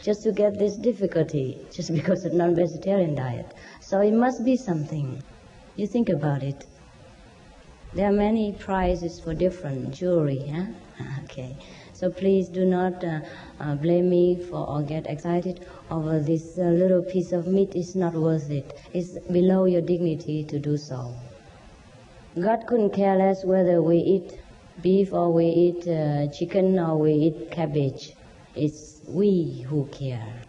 Just to get this difficulty, just because of non-vegetarian diet. So it must be something. You think about it. There are many prizes for different jewelry, huh? Okay. So please do not blame me for or get excited over this little piece of meat. It's not worth it. It's below your dignity to do so. God couldn't care less whether we eat beef or we eat chicken or we eat cabbage. It's we who care.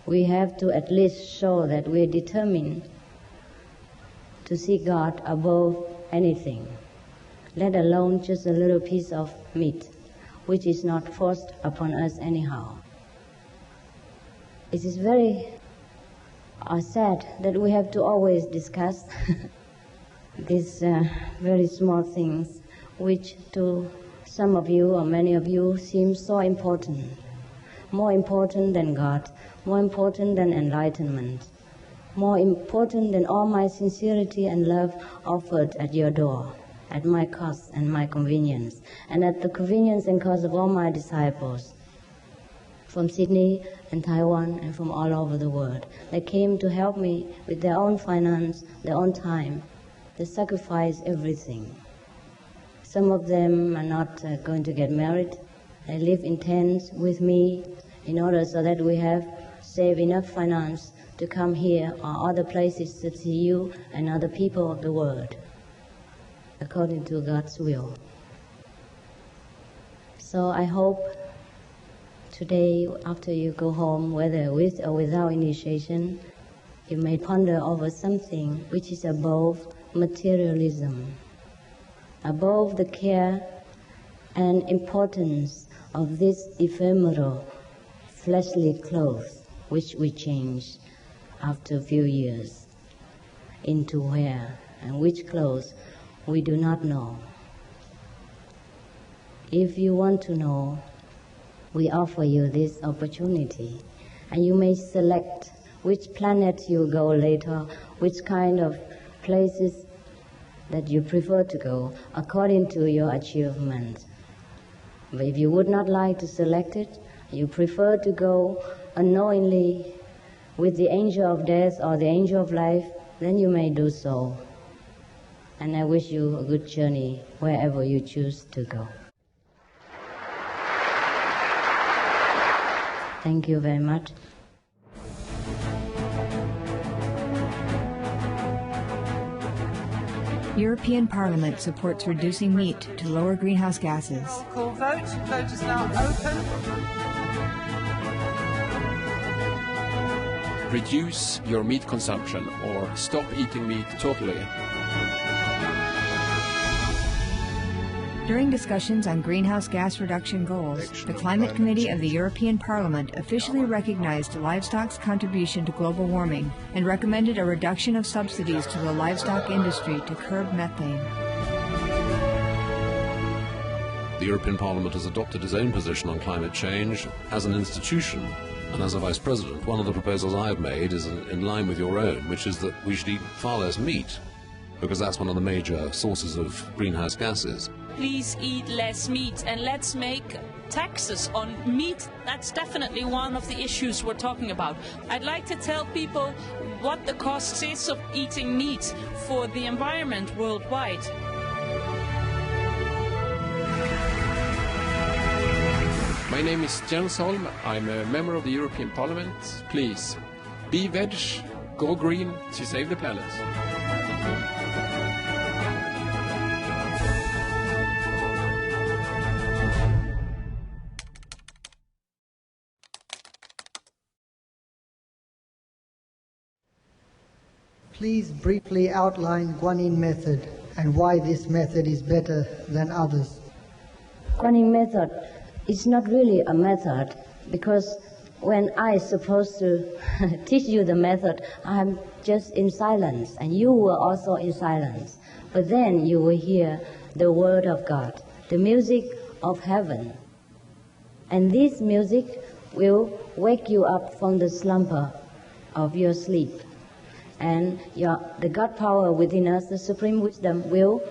We have to at least show that we're determined to see God above anything, let alone just a little piece of meat, which is not forced upon us anyhow. It is very sad that we have to always discuss these very small things, which to some of you or many of you seem so important, more important than God, more important than enlightenment, more important than all my sincerity and love offered at your door, at my cost and my convenience, and at the convenience and cost of all my disciples from Sydney and Taiwan and from all over the world. They came to help me with their own finance, their own time. They sacrificed everything. Some of them are not going to get married. They live in tents with me in order so that we have saved enough finance to come here or other places to see you and other people of the world, according to God's will. So I hope today, after you go home, whether with or without initiation, you may ponder over something which is above materialism, above the care and importance of this ephemeral fleshly clothes which we change after a few years into where and which clothes we do not know. If you want to know, we offer you this opportunity, and you may select which planet you go later, which kind of places that you prefer to go according to your achievement. But if you would not like to select it, you prefer to go unknowingly with the angel of death or the angel of life, then you may do so. And I wish you a good journey wherever you choose to go. Thank you very much. European Parliament supports reducing meat to lower greenhouse gases. Call vote. Vote is now open. Reduce your meat consumption or stop eating meat totally. During discussions on greenhouse gas reduction goals, the Climate Committee of the European Parliament officially recognized livestock's contribution to global warming and recommended a reduction of subsidies to the livestock industry to curb methane. The European Parliament has adopted its own position on climate change as an institution. And as a Vice President, one of the proposals I have made is in line with your own, which is that we should eat far less meat, because that's one of the major sources of greenhouse gases. please eat less meat, and let's make taxes on meat. That's definitely one of the issues we're talking about. I'd like to tell people what the cost is of eating meat for the environment worldwide. My name is Jens Holm. I'm a member of the European Parliament. Please, be veg, go green to save the planet. Please briefly outline Guanyin method and why this method is better than others. Guanyin method is not really a method, because when I supposed to teach you the method, I'm just in silence, and you were also in silence. But then you will hear the word of God, the music of heaven. And this music will wake you up from the slumber of your sleep. And the God power within us, the supreme wisdom, will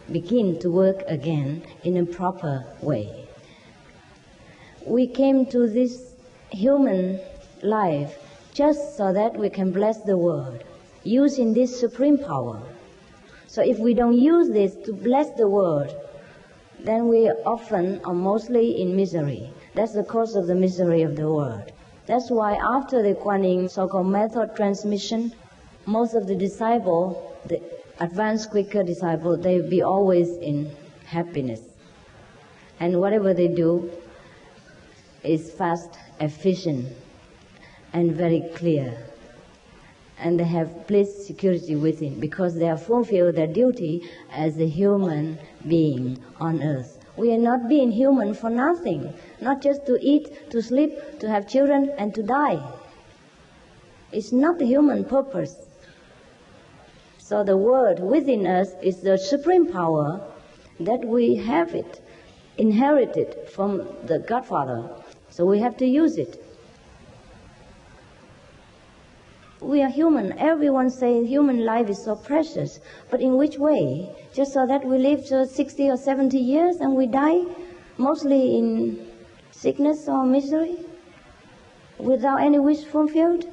begin to work again in a proper way. We came to this human life just so that we can bless the world, using this supreme power. So if we don't use this to bless the world, then we often are mostly in misery. That's the cause of the misery of the world. That's why after the Guanyin so-called method transmission, most of the disciples, the advanced, quicker disciples, they will be always in happiness. And whatever they do is fast, efficient, and very clear. And they have bliss, security within, because they have fulfilled their duty as a human being on earth. We are not being human for nothing, not just to eat, to sleep, to have children, and to die. It's not the human purpose. So the word within us is the supreme power that we have it, inherited from the Godfather. So we have to use it. We are human. Everyone says human life is so precious. But in which way? Just so that we live to 60 or 70 years and we die, mostly in sickness or misery, without any wish fulfilled?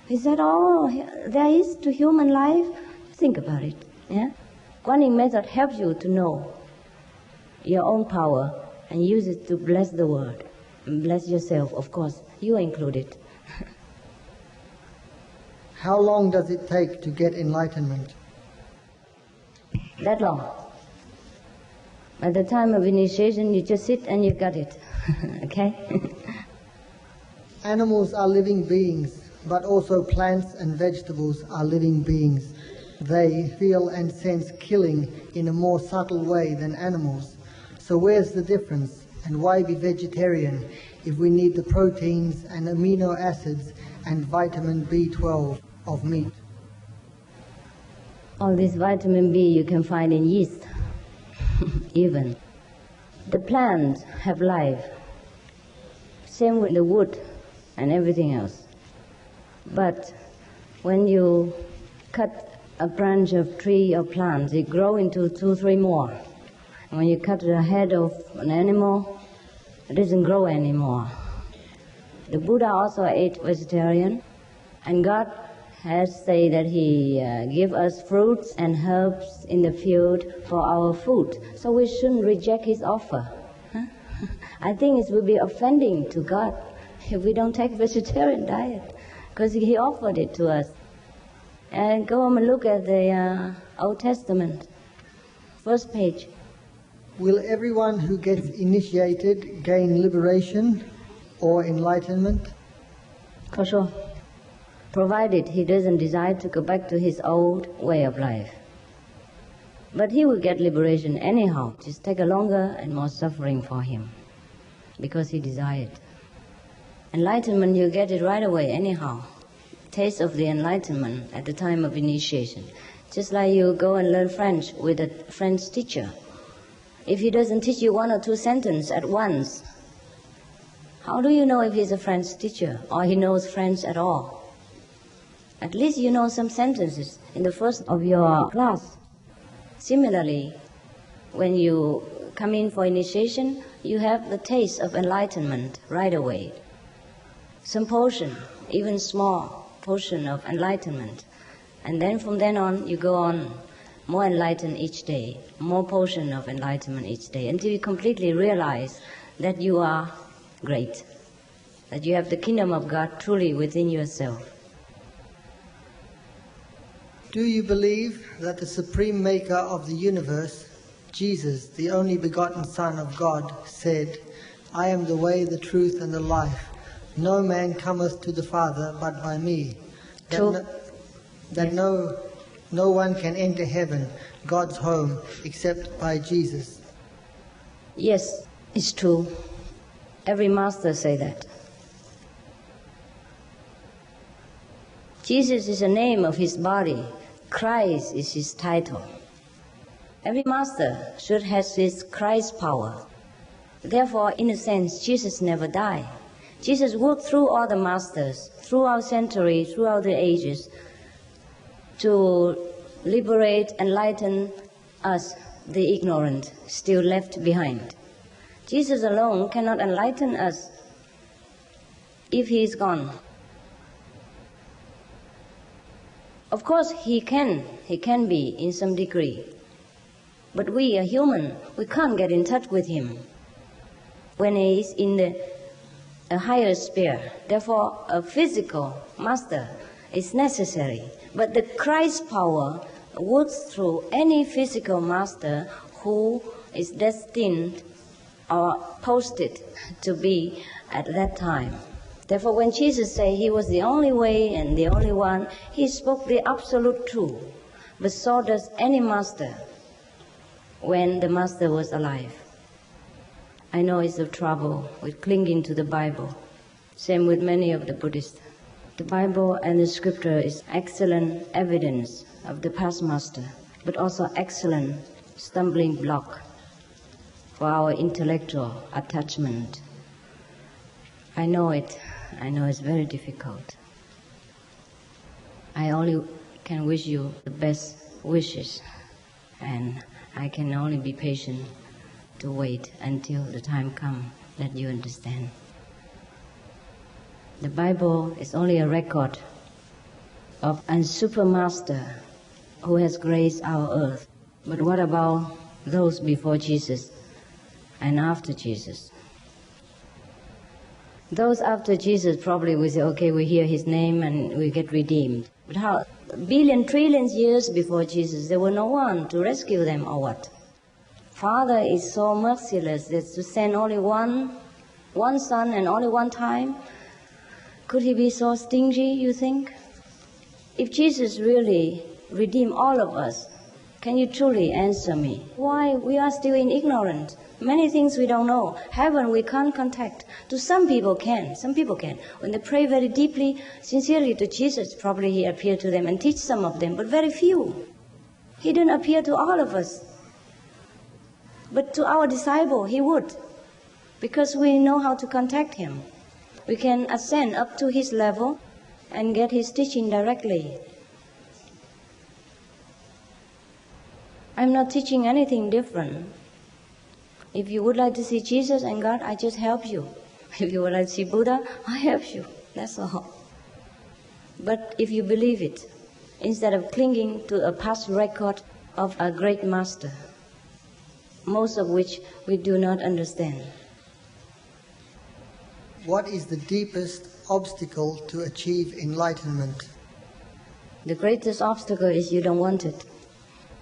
Is that all there is to human life? Think about it. Yeah? Guanyin method helps you to know your own power and use it to bless the world. And bless yourself, of course. You are included. How long does it take to get enlightenment? That long. At the time of initiation, you just sit and you got it. Okay? Animals are living beings, but also plants and vegetables are living beings. They feel and sense killing in a more subtle way than animals. So where's the difference? And why be vegetarian if we need the proteins and amino acids and vitamin B12 of meat? All this vitamin B you can find in yeast, even. The plants have life. Same with the wood and everything else. But when you cut a branch of tree or plant, it grows into 2, 3 more. When you cut the head of an animal, it doesn't grow anymore. The Buddha also ate vegetarian, and God has said that He give us fruits and herbs in the field for our food. So we shouldn't reject His offer. Huh? I think it will be offending to God if we don't take vegetarian diet, because He offered it to us. And go and look at the Old Testament, first page. Will everyone who gets initiated gain liberation or enlightenment? For sure. Provided he doesn't desire to go back to his old way of life. But he will get liberation anyhow. Just take a longer and more suffering for him, because he desired. Enlightenment, you get it right away anyhow. Taste of the enlightenment at the time of initiation. Just like you go and learn French with a French teacher. If he doesn't teach you 1 or 2 sentences at once, how do you know if he's a French teacher or he knows French at all? At least you know some sentences in the first of your class. Similarly, when you come in for initiation, you have the taste of enlightenment right away. Some portion, even small portion of enlightenment. And then from then on, you go on more enlightened each day, more portion of enlightenment each day, until you completely realize that you are great, that you have the kingdom of God truly within yourself. Do you believe that the supreme maker of the universe, Jesus, the only begotten Son of God, said, I am the way, the truth, and the life. No man cometh to the Father but by me. That no one can enter heaven, God's home, except by Jesus. Yes, it's true. Every master say that. Jesus is the name of his body. Christ is his title. Every master should have his Christ power. Therefore, in a sense, Jesus never died. Jesus worked through all the masters, throughout centuries, throughout the ages, to liberate, enlighten us, the ignorant, still left behind. Jesus alone cannot enlighten us if he is gone. Of course, he can be in some degree. But we are human, we can't get in touch with him when he is in a higher sphere. Therefore, a physical master is necessary. But the Christ power works through any physical master who is destined or posted to be at that time. Therefore, when Jesus said he was the only way and the only one, he spoke the absolute truth. But so does any master when the master was alive. I know it's a trouble with clinging to the Bible. Same with many of the Buddhists. The Bible and the scripture is excellent evidence of the past master, but also excellent stumbling block for our intellectual attachment. I know it. I know it's very difficult. I only can wish you the best wishes, and I can only be patient to wait until the time comes that you understand. The Bible is only a record of a supermaster who has graced our earth. But what about those before Jesus and after Jesus? Those after Jesus probably will say, okay, we hear his name and we get redeemed. But how? Billion, trillions years before Jesus, there were no one to rescue them or what? Father is so merciless that to send only one son and only one time. Could he be so stingy, you think? If Jesus really redeemed all of us, can you truly answer me? Why we are still in ignorance? Many things we don't know. Heaven we can't contact. To some people can. Some people can. When they pray very deeply, sincerely to Jesus, probably he appeared to them and teach some of them, but very few. He didn't appear to all of us. But to our disciple, he would. Because we know how to contact him. We can ascend up to his level and get his teaching directly. I'm not teaching anything different. If you would like to see Jesus and God, I just help you. If you would like to see Buddha, I help you. That's all. But if you believe it, instead of clinging to a past record of a great master, most of which we do not understand. What is the deepest obstacle to achieve enlightenment? The greatest obstacle is you don't want it.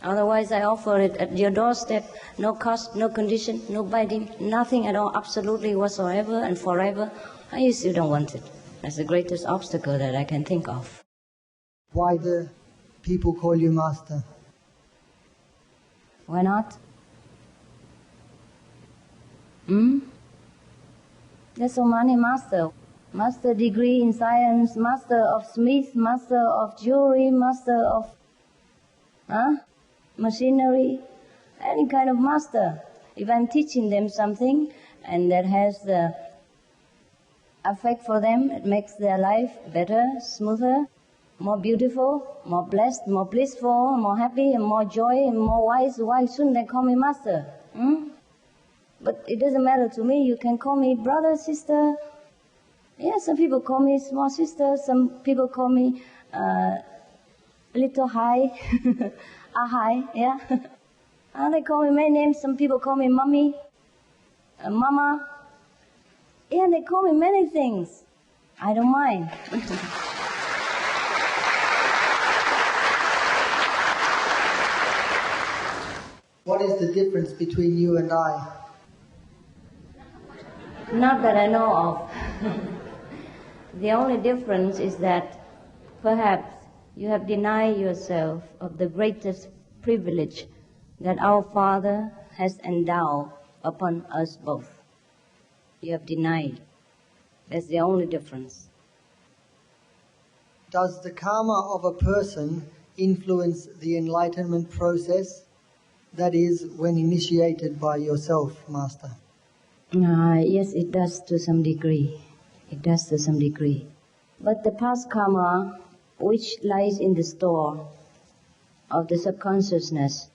Otherwise, I offer it at your doorstep, no cost, no condition, no bidding, nothing at all, absolutely whatsoever and forever, and you still don't want it. That's the greatest obstacle that I can think of. Why do people call you master? Why not? There's so many masters. Master degree in science, master of smith, master of jewelry, master of machinery, any kind of master. If I'm teaching them something and that has the effect for them, it makes their life better, smoother, more beautiful, more blessed, more blissful, more happy, and more joy, and more wise. Why shouldn't they call me master? But it doesn't matter to me. You can call me brother, sister. Yeah, some people call me small sister. Some people call me little high, ahai, yeah. They call me many names. Some people call me mommy, mama. Yeah, they call me many things. I don't mind. What is the difference between you and I? Not that I know of. The only difference is that perhaps you have denied yourself of the greatest privilege that our Father has endowed upon us both. You have denied. That's the only difference. Does the karma of a person influence the enlightenment process? That is, when initiated by yourself, Master. Yes, it does to some degree. It does to some degree. But the past karma, which lies in the store of the subconsciousness,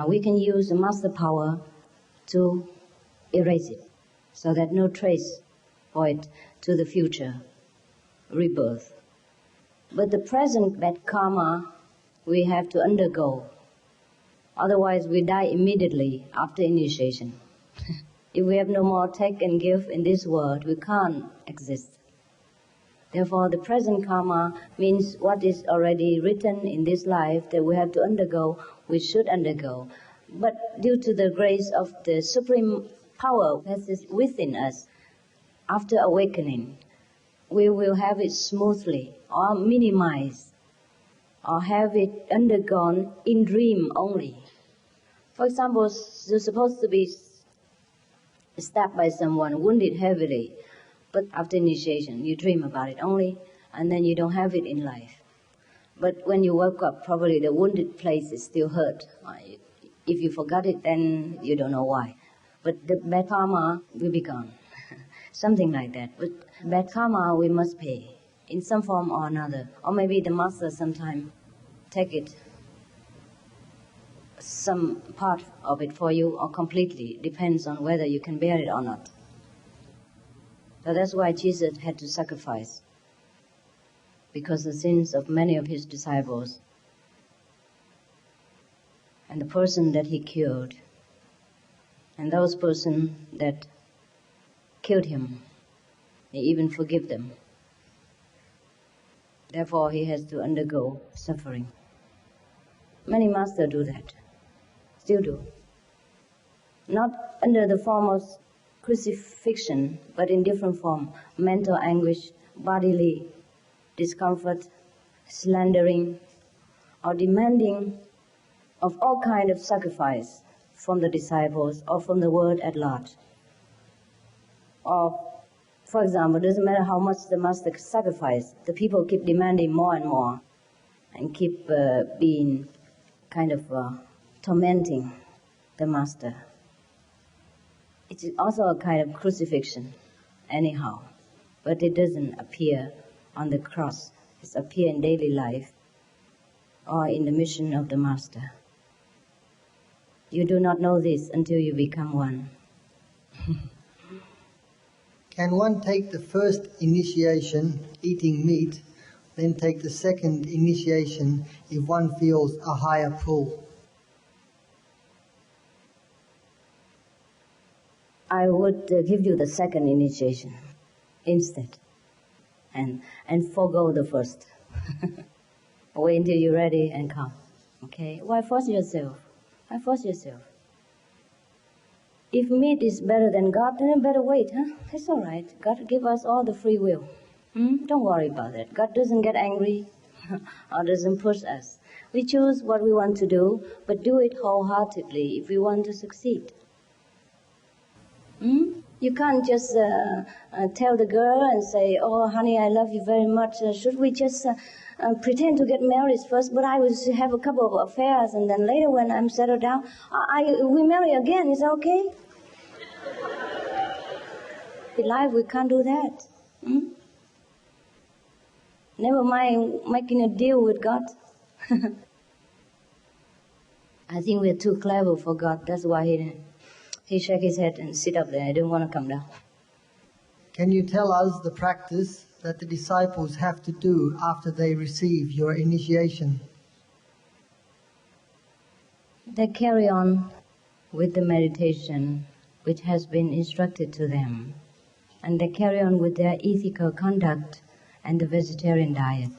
we can use the master power to erase it, so that no trace for it to the future rebirth. But the present bad karma we have to undergo. Otherwise we die immediately after initiation. If we have no more take and give in this world, we can't exist. Therefore, the present karma means what is already written in this life that we have to undergo, we should undergo. But due to the grace of the supreme power that is within us, after awakening, we will have it smoothly or minimized or have it undergone in dream only. For example, you're supposed to be stabbed by someone, wounded heavily, but after initiation, you dream about it only, and then you don't have it in life. But when you wake up, probably the wounded place is still hurt. If you forgot it, then you don't know why. But the bad karma will be gone. Something like that. But bad karma we must pay in some form or another. Or maybe the master sometime take it, some part of it for you, or completely. Depends on whether you can bear it or not. So that's why Jesus had to sacrifice, because the sins of many of his disciples and the person that he killed and those person that killed him, he even forgive them. Therefore he has to undergo suffering. Many masters do that, still do. Not under the form of crucifixion, but in different form: mental anguish, bodily discomfort, slandering, or demanding of all kind of sacrifice from the disciples or from the world at large. Or, for example, it doesn't matter how much the master sacrificed, the people keep demanding more and more, and keep being kind of tormenting the master. It is also a kind of crucifixion, anyhow, but it doesn't appear on the cross. It appears in daily life or in the mission of the master. You do not know this until you become one. Can one take the first initiation, eating meat, then take the second initiation if one feels a higher pull? I would give you the second initiation instead, and forego the first. Wait until you're ready and come. Okay? Why force yourself? Why force yourself? If meat is better than God, then you better wait, huh? It's all right. God give us all the free will. Don't worry about it. God doesn't get angry or doesn't push us. We choose what we want to do, but do it wholeheartedly if we want to succeed. You can't just tell the girl and say, "Oh, honey, I love you very much. Should we just pretend to get married first, but I will have a couple of affairs, and then later when I'm settled down, we marry again. Is that okay?" In life, we can't do that. Never mind making a deal with God. I think we're too clever for God. That's why he shake his head and sit up there. I don't want to come down. Can you tell us the practice that the disciples have to do after they receive your initiation? They carry on with the meditation which has been instructed to them, and they carry on with their ethical conduct and the vegetarian diet.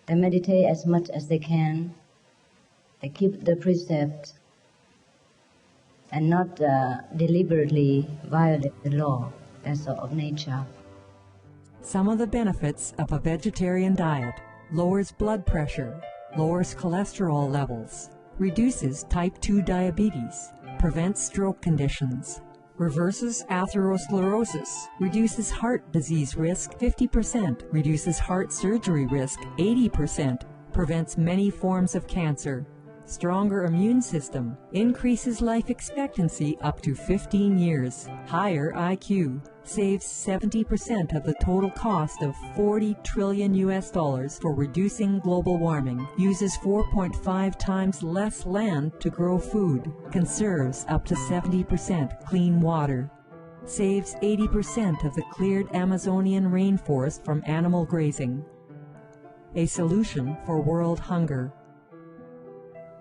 They meditate as much as they can. They keep the precepts and not deliberately violate the law. That's of nature. Some of the benefits of a vegetarian diet: lowers blood pressure, lowers cholesterol levels, reduces type 2 diabetes, prevents stroke conditions, reverses atherosclerosis, reduces heart disease risk 50%, reduces heart surgery risk 80%, prevents many forms of cancer, stronger immune system, increases life expectancy up to 15 years, higher IQ, saves 70% of the total cost of $40 trillion for reducing global warming, uses 4.5 times less land to grow food, conserves up to 70% clean water, saves 80% of the cleared Amazonian rainforest from animal grazing. A solution for world hunger.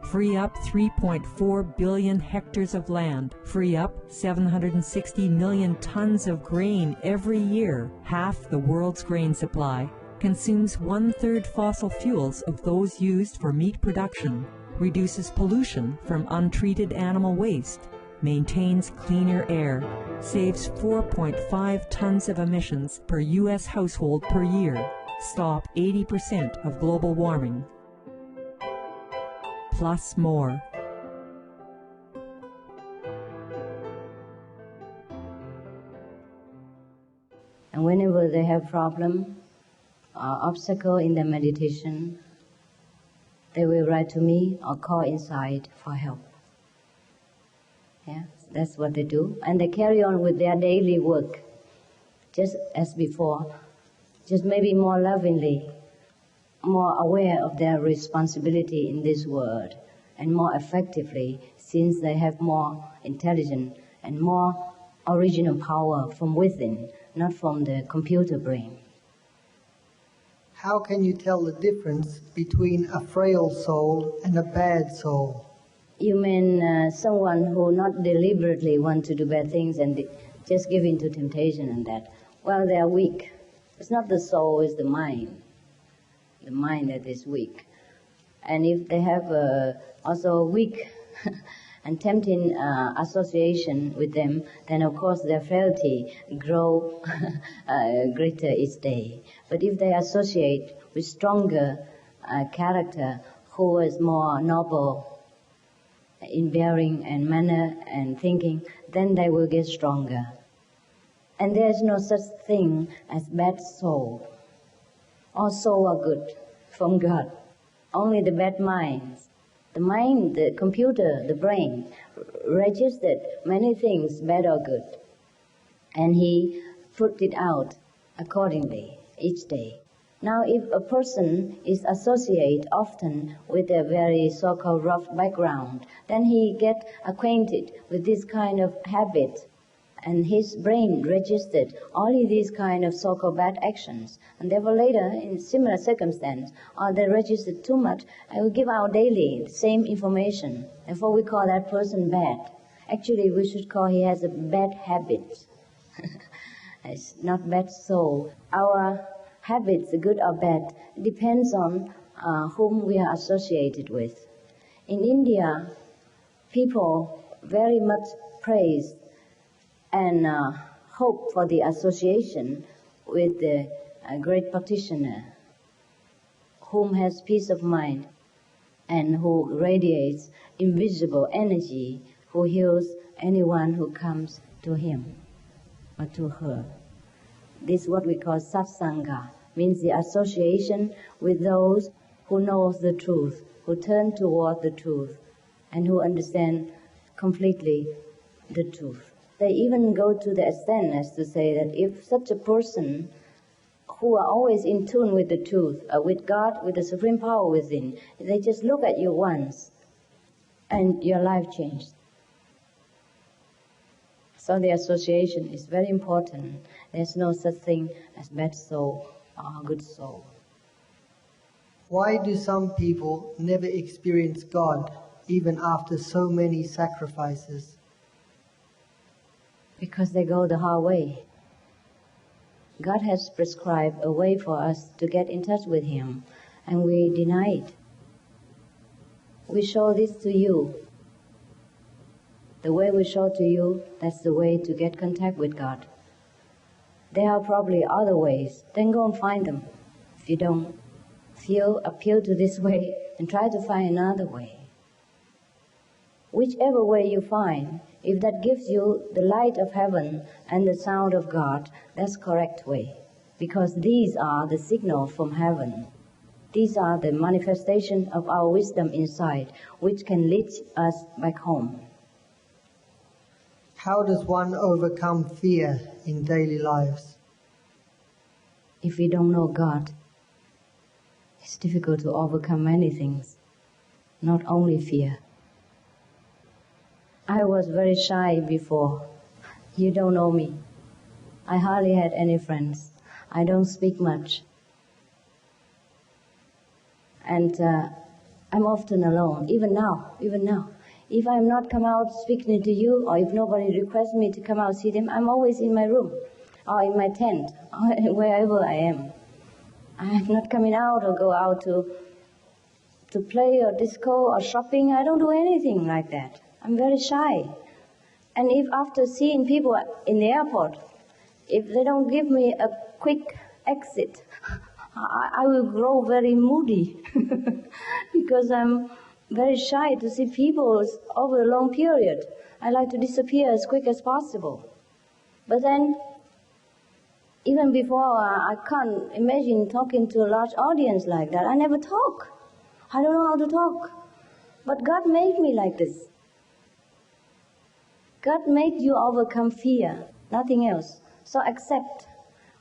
Free up 3.4 billion hectares of land, free up 760 million tons of grain every year, half the world's grain supply, consumes 1/3 fossil fuels of those used for meat production, reduces pollution from untreated animal waste, maintains cleaner air, saves 4.5 tons of emissions per U.S. household per year, stop 80% of global warming. Plus more. And whenever they have problem or obstacle in their meditation, they will write to me or call inside for help. Yeah, that's what they do. And they carry on with their daily work, just as before, just maybe more lovingly, more aware of their responsibility in this world, and more effectively, since they have more intelligence and more original power from within, not from the computer brain. How can you tell the difference between a frail soul and a bad soul? You mean someone who not deliberately want to do bad things and just give in to temptation and that? Well, they are weak. It's not the soul, it's the mind. The mind that is weak. And if they have also a weak and tempting association with them, then of course their frailty grow greater each day. But if they associate with stronger character who is more noble in bearing and manner and thinking, then they will get stronger. And there is no such thing as bad soul. All souls are good from God. Only the bad minds. The mind, the computer, the brain, registered many things, bad or good. And he put it out accordingly each day. Now if a person is associated often with a very so-called rough background, then he get acquainted with this kind of habit. And his brain registered only these kind of so-called bad actions. And therefore later, in similar circumstance, or they registered too much, I will give out daily the same information. Therefore we call that person bad. Actually, we should call he has a bad habit. It's not bad soul. Our habits, good or bad, depends on whom we are associated with. In India, people very much praise and hope for the association with the great practitioner, whom has peace of mind and who radiates invisible energy, who heals anyone who comes to him or to her. This is what we call satsanga, means the association with those who knows the truth, who turn toward the truth, and who understand completely the truth. They even go to the extent as to say that if such a person who are always in tune with the truth, with God, with the supreme power within. They just look at you once and your life changed. So the association is very important. There's no such thing as bad soul or good soul. Why do some people never experience God even after so many sacrifices? Because they go the hard way. God has prescribed a way for us to get in touch with Him, and we deny it. We show this to you. The way we show to you, that's the way to get contact with God. There are probably other ways. Then go and find them. If you don't appeal to this way, then try to find another way. Whichever way you find, if that gives you the light of heaven and the sound of God, that's correct way. Because these are the signals from heaven. These are the manifestation of our wisdom inside, which can lead us back home. How does one overcome fear in daily lives? If we don't know God, it's difficult to overcome many things, not only fear. I was very shy before. You don't know me. I hardly had any friends. I don't speak much. And I'm often alone, even now. If I'm not come out speaking to you, or if nobody requests me to come out see them, I'm always in my room, or in my tent, or wherever I am. I'm not coming out or go out to play or disco or shopping. I don't do anything like that. I'm very shy. And if after seeing people in the airport, if they don't give me a quick exit, I will grow very moody because I'm very shy to see people over a long period. I like to disappear as quick as possible. But then, even before, I can't imagine talking to a large audience like that. I never talk. I don't know how to talk. But God made me like this. God made you overcome fear, nothing else. So accept.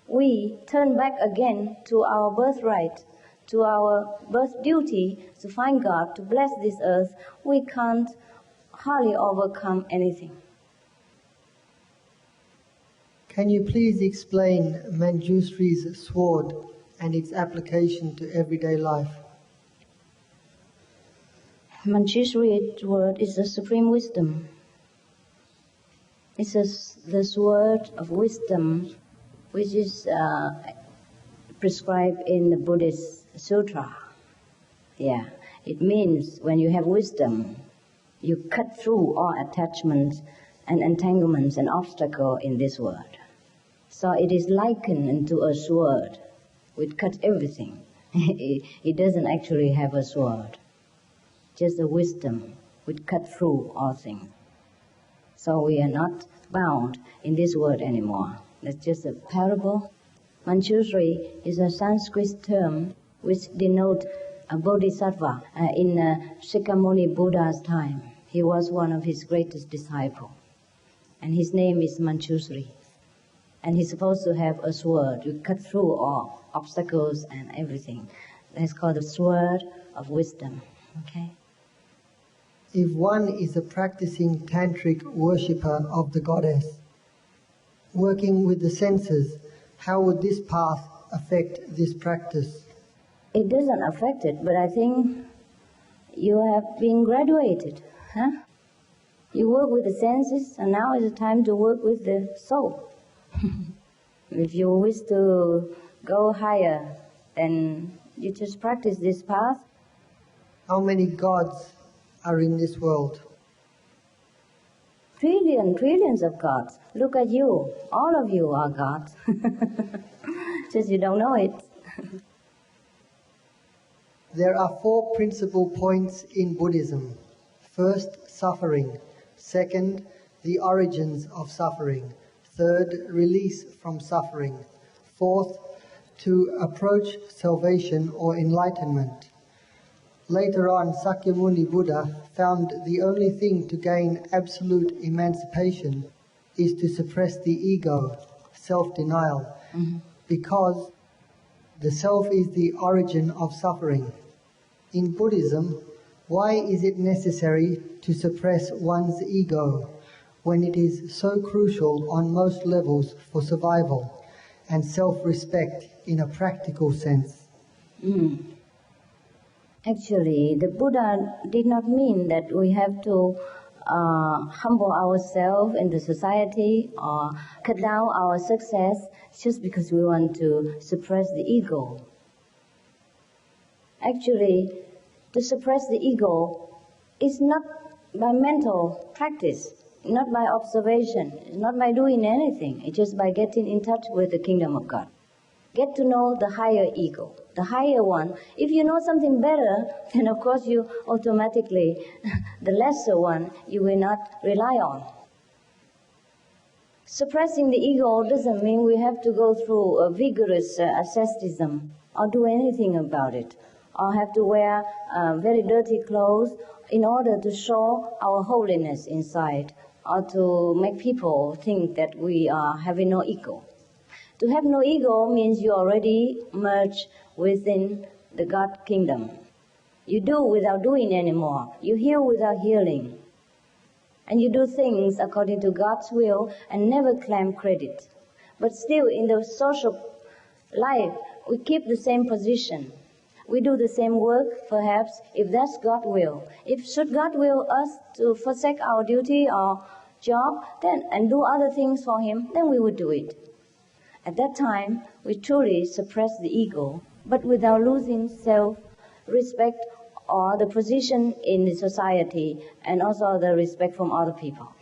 We turn back again to our birthright, to our birth duty, to find God, to bless this earth. We can't hardly overcome anything. Can you please explain Manjushri's sword and its application to everyday life? Manjushri's sword is the supreme wisdom. It's the sword of wisdom, which is prescribed in the Buddhist sutra. Yeah, it means when you have wisdom, you cut through all attachments and entanglements and obstacles in this world. So it is likened into a sword which cuts everything. It doesn't actually have a sword, just a wisdom which cuts through all things. So we are not bound in this world anymore. That's just a parable. Manjushri is a Sanskrit term which denotes a bodhisattva in Shakyamuni Buddha's time. He was one of his greatest disciples. And his name is Manjushri. And he's supposed to have a sword to cut through all obstacles and everything. That's called the sword of wisdom. Okay? If one is a practicing tantric worshipper of the goddess, working with the senses, how would this path affect this practice? It doesn't affect it, but I think you have been graduated. Huh? You work with the senses, and now is the time to work with the soul. If you wish to go higher, then you just practice this path. How many gods are in this world? Trillions of gods. Look at you. All of you are gods. Just you don't know it. There are 4 principal points in Buddhism. First, suffering. Second, the origins of suffering. Third, release from suffering. Fourth, to approach salvation or enlightenment. Later on, Shakyamuni Buddha found the only thing to gain absolute emancipation is to suppress the ego, self-denial, because The self is the origin of suffering. In Buddhism, why is it necessary to suppress one's ego when it is so crucial on most levels for survival and self-respect in a practical sense? Actually, the Buddha did not mean that we have to humble ourselves in the society or cut down our success just because we want to suppress the ego. Actually, to suppress the ego is not by mental practice, not by observation, not by doing anything. It's just by getting in touch with the kingdom of God. Get to know the higher ego, the higher one. If you know something better, then of course you automatically, the lesser one, you will not rely on. Suppressing the ego doesn't mean we have to go through a vigorous asceticism or do anything about it, or have to wear very dirty clothes in order to show our holiness inside, or to make people think that we are having no ego. To have no ego means you already merge within the God kingdom. You do without doing anymore. You heal without healing. And you do things according to God's will and never claim credit. But still in the social life, we keep the same position. We do the same work, perhaps, if that's God's will. Should God will us to forsake our duty or job then and do other things for Him, then we would do it. At that time, we truly suppress the ego, but without losing self-respect or the position in the society and also the respect from other people.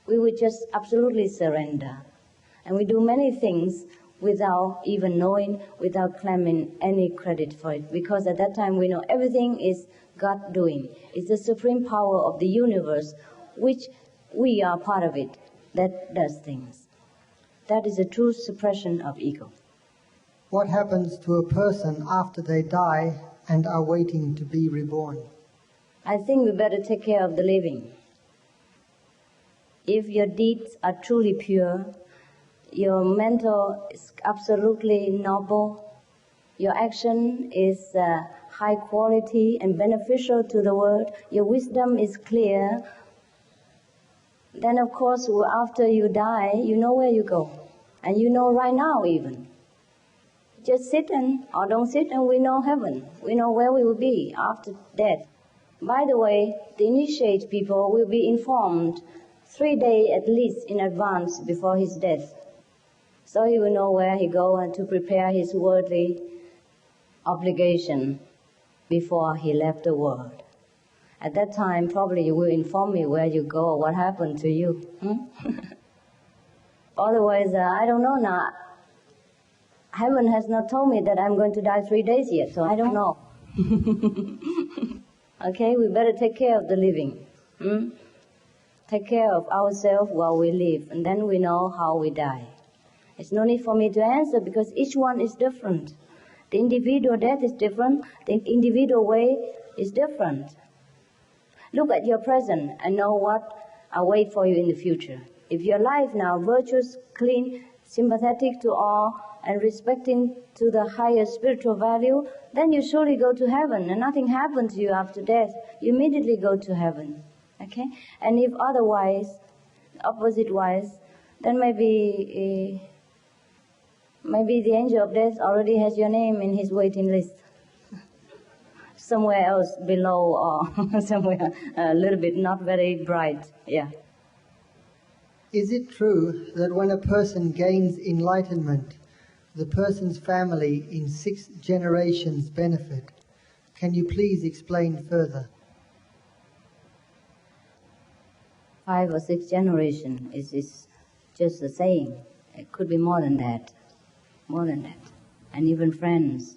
We would just absolutely surrender. And we do many things without even knowing, without claiming any credit for it, because at that time we know everything is God doing. It's the supreme power of the universe, which we are part of it, that does things. That is a true suppression of ego. What happens to a person after they die and are waiting to be reborn? I think we better take care of the living. If your deeds are truly pure, your mental is absolutely noble, your action is high quality and beneficial to the world, your wisdom is clear, then of course after you die, you know where you go. And you know right now even. Just sit or don't sit and we know heaven. We know where we will be after death. By the way, the initiate people will be informed 3 days at least in advance before his death. So he will know where he go and to prepare his worldly obligation before he left the world. At that time, probably you will inform me where you go, what happened to you. Otherwise, I don't know now. Heaven has not told me that I'm going to die 3 days yet, so I don't know. Okay, we better take care of the living. Take care of ourselves while we live, and then we know how we die. It's no need for me to answer because each one is different. The individual death is different. The individual way is different. Look at your present and know what awaits for you in the future. If your life now virtuous, clean, sympathetic to all, and respecting to the higher spiritual value, then you surely go to heaven, and nothing happens to you after death. You immediately go to heaven. Okay? And if otherwise, opposite-wise, then maybe the angel of death already has your name in his waiting list. Somewhere else below or somewhere a little bit not very bright. Yeah. Is it true that when a person gains enlightenment, the person's family in 6 generations benefit? Can you please explain further? 5 or 6 generations is just a saying. It could be more than that. More than that. And even friends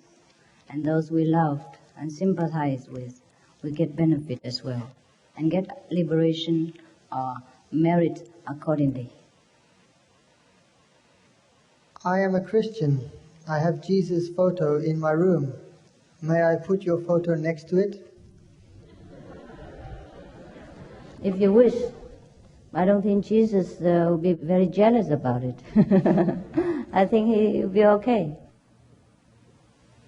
and those we loved and sympathize with, we get benefit as well. And get liberation or merit accordingly. I am a Christian. I have Jesus' photo in my room. May I put your photo next to it? If you wish. I don't think Jesus will be very jealous about it. I think he will be okay.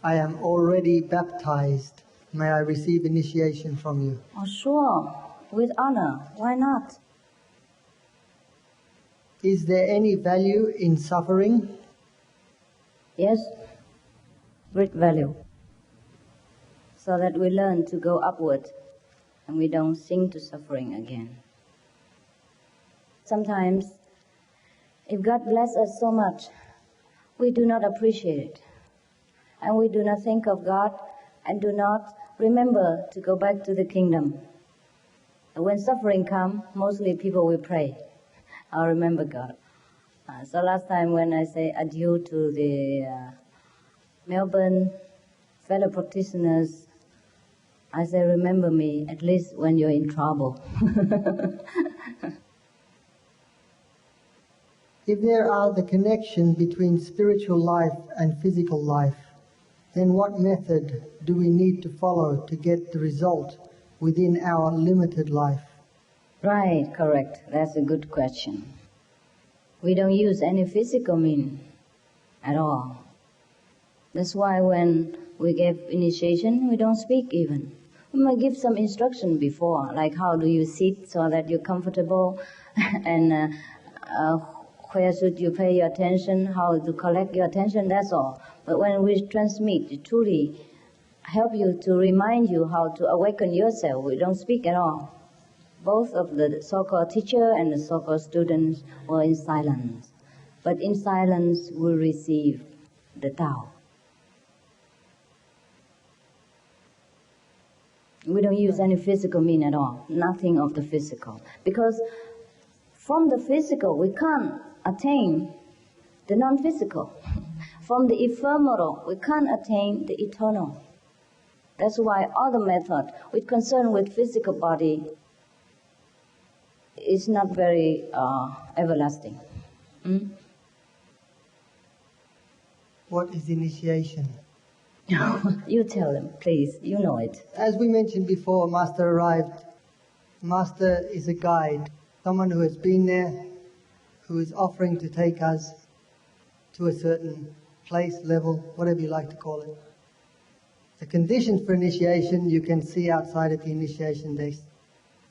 I am already baptized. May I receive initiation from you? Oh, sure. With honor. Why not? Is there any value in suffering? Yes. Great value. So that we learn to go upward and we don't sink to suffering again. Sometimes, if God bless us so much, we do not appreciate it. And we do not think of God and do not remember to go back to the kingdom. When suffering comes, mostly people will pray, I'll remember God. So last time when I say adieu to the Melbourne fellow practitioners, I say remember me at least when you're in trouble. If there are the connection between spiritual life and physical life, then what method do we need to follow to get the result within our limited life? Right, correct. That's a good question. We don't use any physical means at all. That's why when we give initiation, we don't speak even. We might give some instruction before, like how do you sit so that you're comfortable, and where should you pay your attention, how to collect your attention, that's all. But when we transmit, it truly help you to remind you how to awaken yourself. We don't speak at all. Both of the so-called teacher and the so-called students were in silence. But in silence we receive the Tao. We don't use any physical mean at all, nothing of the physical. Because from the physical we can't attain the non-physical. From the ephemeral we can't attain the eternal. That's why all the method with concern with physical body is not very everlasting. What is initiation? You tell them, please. You know it. As we mentioned before, Master arrived. Master is a guide, someone who has been there, who is offering to take us to a certain place, level, whatever you like to call it. The conditions for initiation you can see outside at the initiation desk.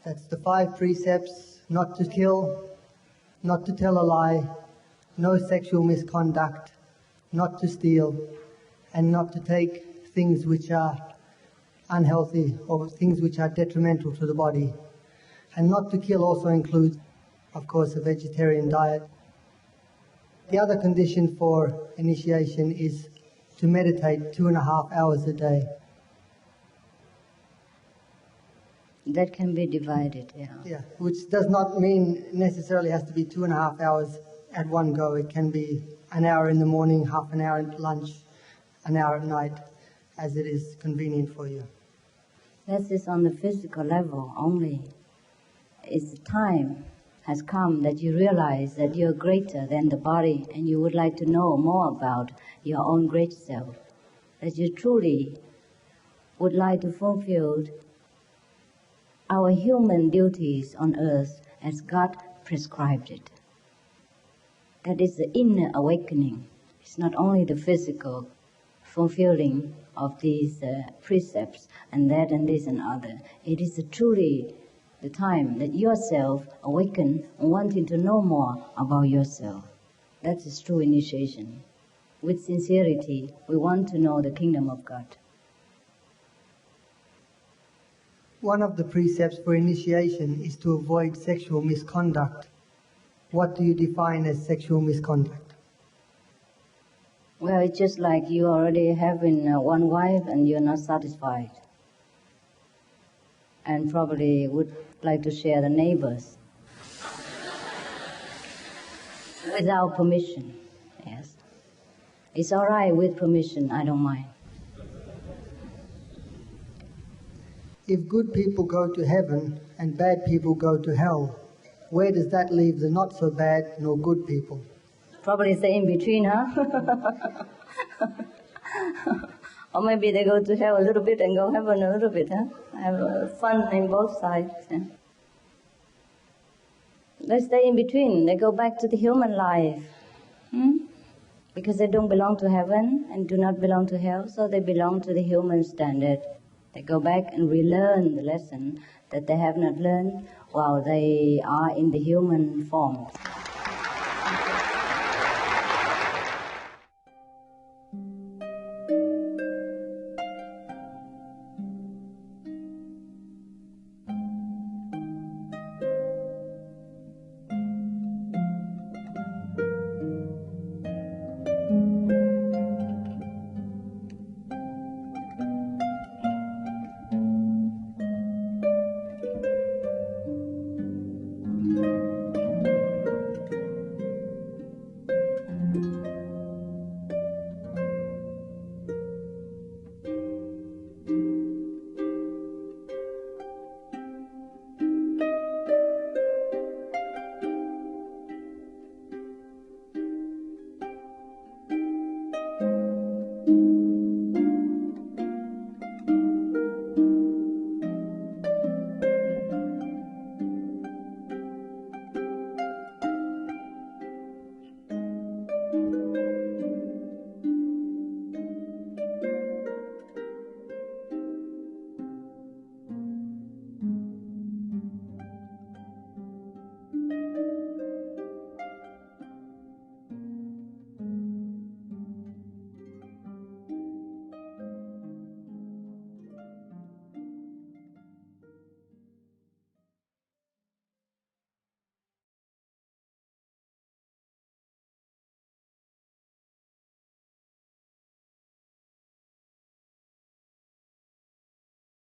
That's the 5 precepts: not to kill, not to tell a lie, no sexual misconduct, not to steal, and not to take things which are unhealthy or things which are detrimental to the body. And not to kill also includes, of course, a vegetarian diet. The other condition for initiation is to meditate 2.5 hours a day. That can be divided, Yeah, which does not mean necessarily has to be 2.5 hours at one go. It can be an hour in the morning, half an hour at lunch, an hour at night, as it is convenient for you. That is on the physical level only. It's time has come that you realize that you're greater than the body and you would like to know more about your own great self, that you truly would like to fulfill our human duties on earth as God prescribed it. That is the inner awakening. It's not only the physical fulfilling of these precepts and that and this and other. It is truly the time that yourself awaken wanting to know more about yourself. That is true initiation. With sincerity, we want to know the kingdom of God. One of the precepts for initiation is to avoid sexual misconduct. What do you define as sexual misconduct? Well, it's just like you already having one wife and you're not satisfied. And probably would like to share the neighbors. Without permission, yes. It's all right with permission, I don't mind. If good people go to heaven and bad people go to hell, where does that leave the not so bad nor good people? Probably it's in between, huh? Or maybe they go to hell a little bit and go heaven a little bit, huh? Have fun in both sides. Yeah. They stay in between. They go back to the human life. Because they don't belong to heaven and do not belong to hell, so they belong to the human standard. They go back and relearn the lesson that they have not learned while they are in the human form.